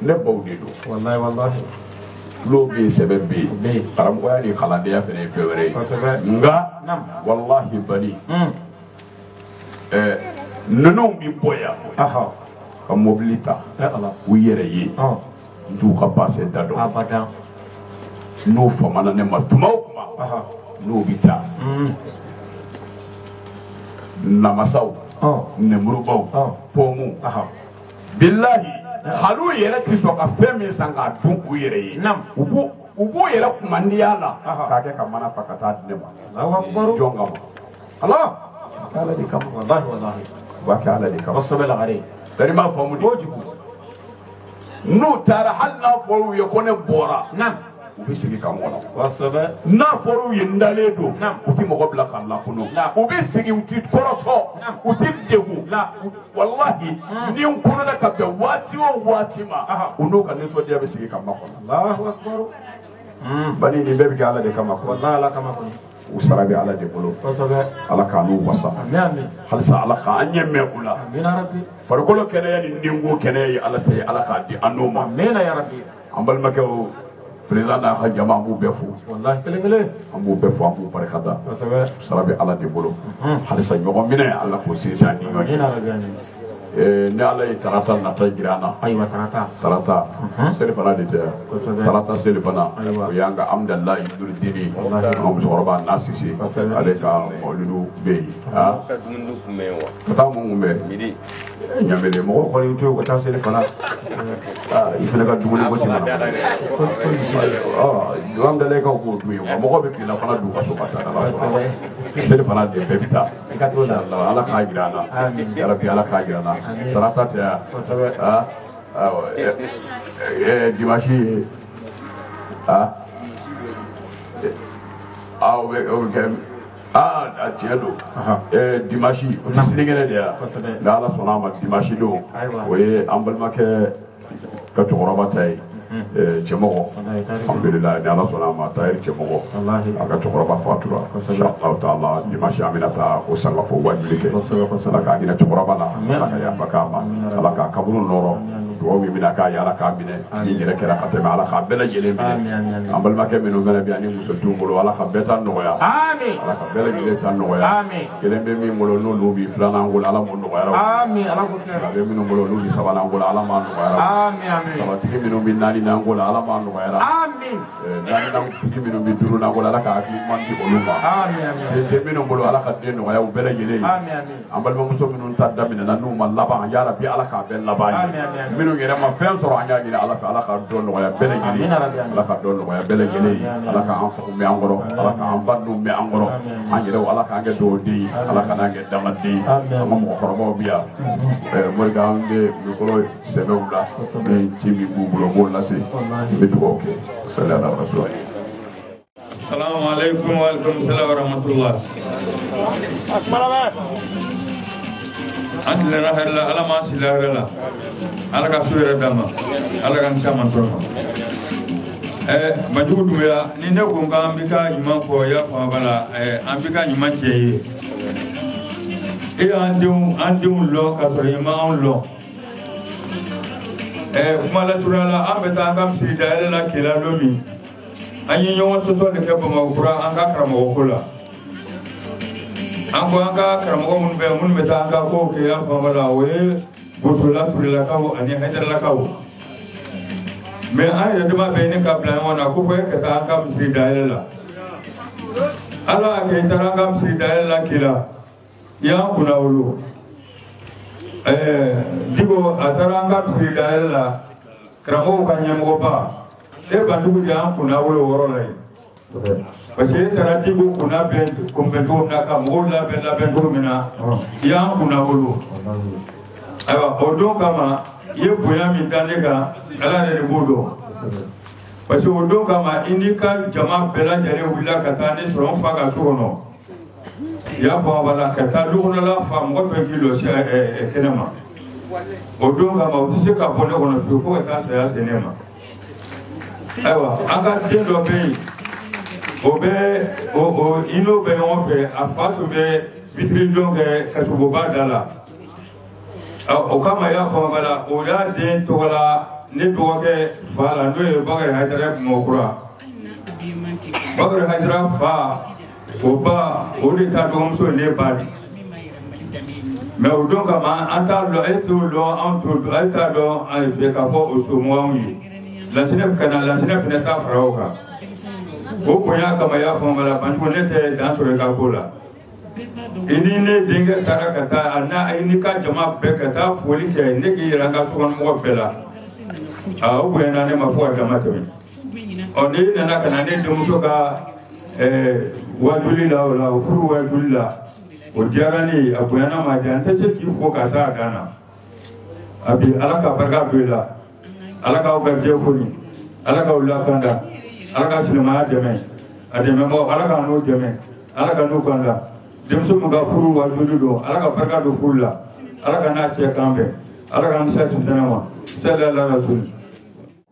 ne baw de don tulo bɛ yen sɛbɛn bɛ yen karamɔgɔya ni kalandenya fɛnɛ ye fɛn wɛrɛ ye nka walahi bani ninnu bɛ bɔ yan ka mobili ta u yɛrɛ ye n t'u ka baasi da dɔn n'o famana ne ma tuma o tuma n'o bɛ taa namasaw nemurubaw pɔmu bilahi hal'u yɛrɛ tɛ sɔn ka fɛn min san k'a dun u yɛrɛ ye u b'o yɛrɛ kumandiya la k'a kɛ ka mana fa ka taa di ne ma jɔn kama ala ala de kama u b'a kɛ ala de kama bari m'a faamu de n'u taara hali n'a fɔra u ye ko ne bɔra u bɛ segin ka n kɔnɔ n'a fɔra u ye n dalen don u tɛ mɔgɔ bila k'a lakunun u bɛ segin u tɛ kɔrɔtɔ u tɛ degun walahi ni n kɔnɔna ka bɛn waati o waati ma u n'u ka nisɔndiya bɛ segin ka n makɔnɔ bani nin bɛɛ bɛ kɛ ala de kama u sara bɛ ala de bolo ala k'a n'u wasa halisa ala k'an ɲɛ mɛn u la farikolo kɛnɛya ni denko kɛnɛya ye ala ta ye ala k'a di an n'o ma an balimakɛw président n'a ka jama an b'u bɛɛ fo an b'u bɛɛ fo an b'u barika da sara bɛ ala de bolo halisa ɲɔgɔn minɛ ala k'o sinsin an ni ɲɔgɔn cɛ ni ala ye tarata nata jira an na tarata selifana de tɛ tarata selifana o y'an ka amudalayi nurudini an ka musokɔrɔba n'a sise ale ka mɔlidu bɛ yen ka taa mun kun bɛ ɲamele mɔgɔ kɔni y'u to yen u ka taa selifana i fana ka dumuni ko tɛmɛ amudalakaw k'o dun ye wa mɔgɔ bɛ kilela fana dun ka so ka taa selifana de bɛɛ bɛ taa ala k'a jira an na yarabi ala k'a jira an na tarata tɛ yan dimanche o bɛ kɛ tiɲɛ don dimanche o tɛ sinikɛnɛ de yan nka ala sɔnna a ma dimanche don o ye an balimakɛ ka cɛkɔrɔba ta ye cɛmɔgɔ alhamdulillah ni ala sɔnna a ma tayɛri cɛmɔgɔ a ka cɛkɔrɔba fatura inshallah taala dimanche an bɛna taa o sangafo wajibi kɛ ala k'a hinɛ cɛkɔrɔba la ala ka yafa k'a ma ala k'a kaburu nɔrɔ duwawu min bɛna k'a ye Ala k'a minɛ min yɛrɛ kɛra ka tɛmɛ Ala k'a bɛɛ lajɛlen minɛ an balimakɛ minnu fana bɛ yan ni muso t'u bolo Ala ka bɛɛ ta nɔgɔya Ala ka bɛɛ lajɛlen ta nɔgɔya kelen bɛ min bolo n'olu bi filanan bolo Ala m'o nɔgɔya a bɛ minnu bolo n'olu bi sabanan bolo Ala m'a nɔgɔya sabatigi minnu bi naaninan bolo Ala m'a nɔgɔya naaninan tigi minnu bi duurunan bolo Ala ka hakili ɲuman di olu ma den minnu bolo Ala ka den nɔgɔya u bɛɛ lajɛlen ye an balimamuso minnu ta daminɛna n'u ma laban ya Rabbi Ala k'a bɛɛ laban ye minnu yɛrɛ ma fɛn sɔrɔ an y'a ɲini Ala fɛ Ala ka dɔ nɔgɔya bɛɛ lajɛlen Ala ka dɔ nɔgɔya bɛɛ lajɛlen Ala ka an faw mɛn an kɔrɔ Ala ka an ba ninnu mɛn an kɔrɔ an yɛrɛw Ala k'an kɛ dɔwɔden ye Ala ka n'an kɛ dangaden an ka mɔgɔkɔrɔbaw bi yan Morika an bɛ mikoro sɛbɛw la ni ci min b'u bolo b'o lase n bɛ dugawu kɛ sallallahu alaihi wa sallam. Assalamu alaikum wa rahmatullahi wa rahmatullah. Anti lana hella ala ma sila hella ala ka suwere dama ala ka nchama tono majugu duya ni ne ko nga ambika nyuma ko ya fa bala ambika nyuma ke andum lo ka to yima on lo kuma la turala ambeta ngam si daela la kila lomi anyi nyon soto de ke bama kura anga kramo ko la an ko an ka karamɔgɔ minnu bɛ taa an ka kow kɛ an fanba la o ye bosola turilakaw ani hayidarilakaw mais an yɛrɛ dama bɛ ɲini ka bila ɲɔgɔn na ko fɔ e ka taa an ka misiri dayɛlɛ la ala y'a kɛ i taara an ka misiri dayɛlɛ la k'i la i y'an kunna wolo Diko a taara an ka misiri dayɛlɛ la karamɔgɔw ka ɲɛmɔgɔba e bandugu de y'an kunna wolo o yɔrɔ la yen parce que e taara Diko kunna bɛn kunbɛn cogo min na ka mɔgɔw labɛn cogo min na i y'an kunna wolo ayiwa o don kama i ye bonya min da ne kan ala yɛrɛ de b'o dɔn parce que o don kama i n'i ka jama bɛɛ lajɛlen wulila ka taa ne sɔrɔ n fa ka so kɔnɔ i y'a fɔ a bala ka taa du kɔnɔla fa mɔgɔ fɛn k'i lɔsi kɛnɛ ma o don kama o tɛ se ka bɔ ne kɔnɔ fiyewu fo ka taa saya se ne ma ayiwa an ka den dɔ bɛ yen o bɛ i n'o bɛ ɲɔgɔn fɛ a fa tun bɛ witiridon kɛ kasugoba da la o kama i y'a fɔ a bala o y'a den tɔgɔ la ne dɔgɔkɛ fa la n'o ye Bakari Hayidara Bamakura Bakari Hayidara fa o ba o de ta dɔgɔmuso ne ba di mais o don kama an t'a dɔn e t'o dɔn an t'o dɔn e t'a dɔn an fɛ k'a fɔ o somɔgɔw ye lasinɛ fɛnɛ t'a fara o kan o bonya kama i y'a fɔ a bala Banjugu ne tɛ dan sɔrɔ i ka ko la i ni ne denkɛ taara ka taa a n'a ni ka jama bɛɛ ka taa foli kɛ ne k'i yɛrɛ an ka sokɔnɔmɔgɔ bɛɛ la o bonyana ne ma fo ka dama tɛmɛ n'i nana ka na ne denmuso ka wajuli la o la o furu wajuli la o diyara ne ye a bonyana ma diya n tɛ se k'i fo ka taa a dan na a bi ala ka barika don i la ala k'aw garijɛ foni ala k'aw lakanda ala ka silamɛya dɛmɛ a dɛmɛbagaw ala ka n'o dɛmɛ ala ka n'o kanda denmuso min ka furu wajuli don ala ka barika don furu la ala ka n'a cɛ kan bɛn ala ka n se tɛnɛ ma sallallahu alaihi wasallam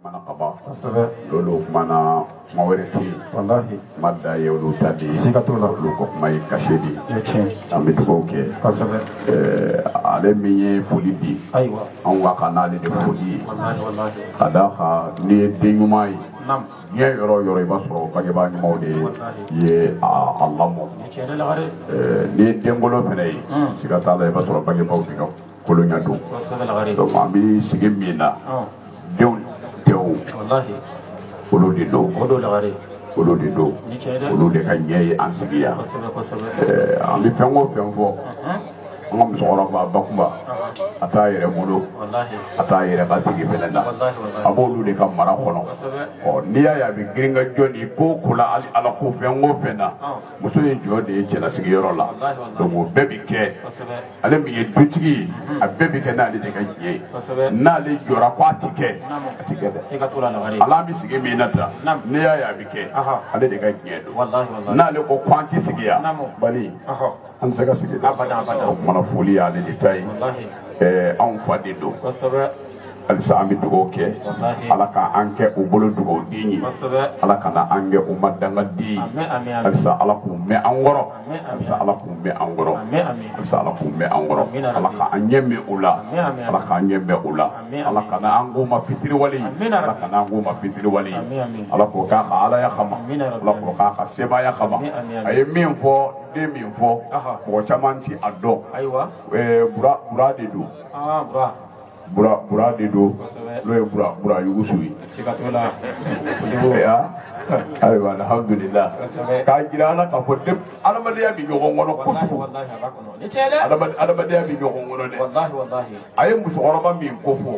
mana kaba lolo mana mawereti wallahi madda ye olu tadi sikatola olu ko kuma ye kashedi an bɛ dugawu kɛ ale min ye foli bi an wa ka n'ale de foli ye ka da kan n'i ye den ɲuman ye diɲɛ yɔrɔ o yɔrɔ i b'a sɔrɔ bangebaa ɲumanw de ye a lamɔ n'i ye denbolo fɛnɛ ye siga t'a la i b'a sɔrɔ bangebaaw de ka kolonya don donc an bɛ sigi min na denw olu de don olu de don olu de ka ɲɛ ye an sigi yan an bɛ fɛn o fɛn fɔ an ka musokɔrɔba Bakumba a t'a yɛrɛ bolo a t'a yɛrɛ ka sigi fɛnɛ na a b'olu de ka mara kɔnɔ n'i y'a ye a bɛ girin ka jɔ ni ko ko la hali ala ko fɛn o fɛn na muso in jɔ de ye cɛlasigiyɔrɔ la donc o bɛɛ bɛ kɛ ale min ye dutigi ye a bɛɛ bɛ kɛ n'ale de ka diɲɛ ye n'ale jɔra ko a ti kɛ a ti kɛ dɛ ala bɛ sigi min na tan n'i y'a ye a bɛ kɛ ale de ka diɲɛ don n'ale ko ko an ti sigi yan bali an tɛ se ka sigi o kumana foli y'ale de ta ye anw fa de don alisa an bɛ dugawu kɛ ala ka an kɛ u bolo dugawuden ye ala kana an kɛ u ma dangaden ye alisa ala k'u mɛn an kɔrɔ alisa ala k'u mɛn an kɔrɔ alisa ala k'u mɛn an kɔrɔ ala ka an ɲɛ mɛn u la ala k'an ɲɛ mɛn u la ala kana an k'u ma fitiriwale ala kana an k'u ma fitiriwale ala k'o k'a ka alaya kama ala k'o k'a ka sebaya kama a ye min fɔ den min fɔ mɔgɔ caman ti a dɔn bura de don bura de don n'o ye bura yugusu ye ayiwa alhamdulillah k'a jira ala k'a fɔ adamadenya bɛ ɲɔgɔn kɔnɔ kojugu adamadenya bɛ ɲɔgɔn kɔnɔ dɛ a ye musokɔrɔba min ko fɔ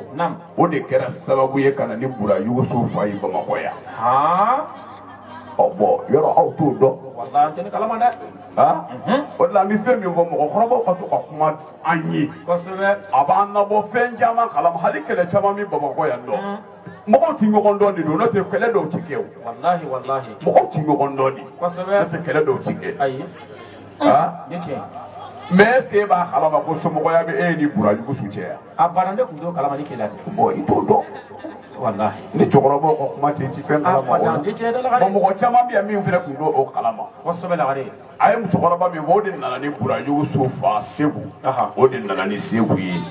o de kɛra sababu ye ka na ni bura yugusu fa ye bamakɔ yan bɔn yɔrɔ aw t'o dɔn o de la an bɛ fɛn min fɔ mɔgɔkɔrɔbaw ka to ka kuma an ye a b'an labɔ fɛn caman kalama hali kɛlɛ caman bɛ bamakɔ yan nɔ mɔgɔw ti ɲɔgɔn dɔn de don n'o tɛ kɛlɛ dɔw ti kɛ o mɔgɔw ti ɲɔgɔn dɔn de n'o tɛ kɛlɛ dɔw ti kɛ mais est-ce que e b'a kalama ko somɔgɔya bɛ e ni burajugusu cɛ yan a banna ne tun t'o kalama ni kɛlɛ tɛ bon i t'o dɔn ni cɛkɔrɔbaw ka kuma ten ti fɛn kalama o la bon mɔgɔ caman bɛ yan min fana tun t'o o kalama a ye musokɔrɔba min fɔ o de nana ni burajugusu fa Segu o de nana ni Segu ye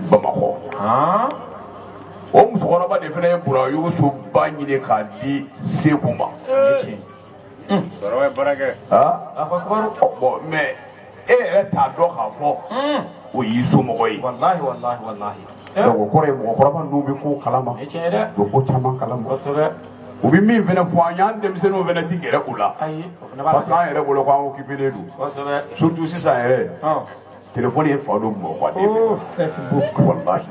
Bamakɔ o musokɔrɔba de fana ye burajugusu ba ɲini k'a di Segu ma bon mais e yɛrɛ t'a dɔn k'a fɔ o y'i somɔgɔ ye donc o kɔrɔ ye mɔgɔkɔrɔba ninnu bɛ ko kalama u ko caman kalama u bɛ min fana fɔ an y'an denmisɛnninw fana ti gɛrɛ u la parce que an yɛrɛ bolo k'an occupé don surtout sisan yɛrɛ téléphone ye fa don mɔgɔ Facebook wallahi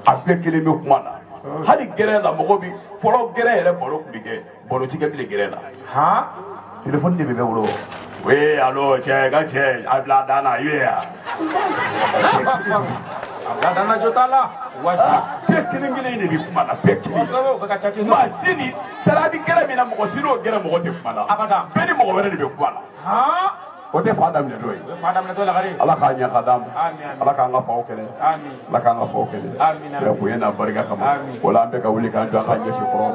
a bɛɛ kelen bɛ kuma na hali gɛrɛ la mɔgɔ bi fɔlɔ gɛrɛ yɛrɛ baro tun bɛ kɛ baro ti kɛ bilen gɛrɛ la téléphone de bɛ kɛ bolo oui allo cɛ ka cɛ a bila dan na i bɛ yan a dana jota la bɛɛ kelen kelen de bɛ kuma na bɛɛ kelen maa si ni sarabi gɛrɛ min na mɔgɔ si n'o gɛrɛ mɔgɔ tɛ kuma na bɛɛ ni mɔgɔ wɛrɛ de bɛ kuma na o tɛ fa daminɛ dɔ ye ala k'a ɲɛ ka d'an ma ala k'an ka faw kɛlɛ ala k'an ka faw kɛlɛ kira bonya n'a barika kama o la an bɛɛ ka wuli k'an jɔ an ka ɲɛsin kɔrɔ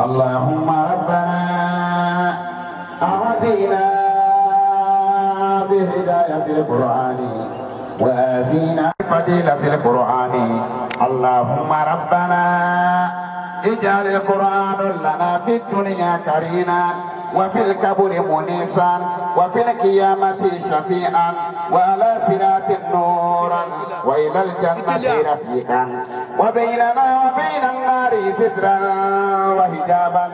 اللهم ربنا أعطنا بهداية القرآن وآتينا فضيلة القرآن اللهم ربنا اجعل القرآن لنا في الدنيا كريما وفي القبر منيسا وفي القيامة شفيعا وعلى صراط نورا وإلى الجنة رفيقا وبيننا وبين النار سترا وحجابا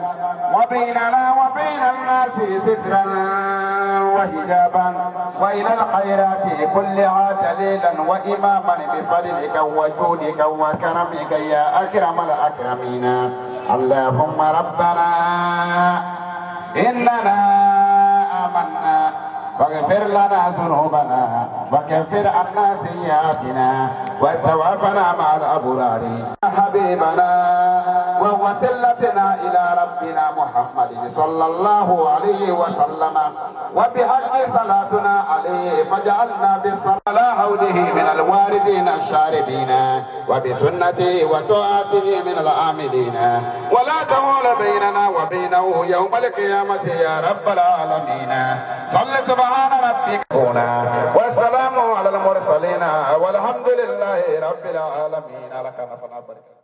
وبيننا وبين الناس سترا وحجابا وإلى الخيرات كلها دليلا وإماما بفضلك وجودك وكرمك يا أكرم الأكرمين. اللهم ربنا إننا آمنا فاغفر لنا ذنوبنا وكفر عنا سيئاتنا وتوفنا مع الأبرار. حبيبنا ووسيلتنا إلى ربنا محمد صلى الله عليه وسلم وبحق صلاتنا عليه فجعلنا بالصلاة على حوله من الواردين الشاربين وبسنته وطاعته من العاملين ولا تهول بيننا وبينه يوم القيامة يا رب العالمين. صل سبحان ربك والسلام على المرسلين والحمد لله رب العالمين. لك نفعنا.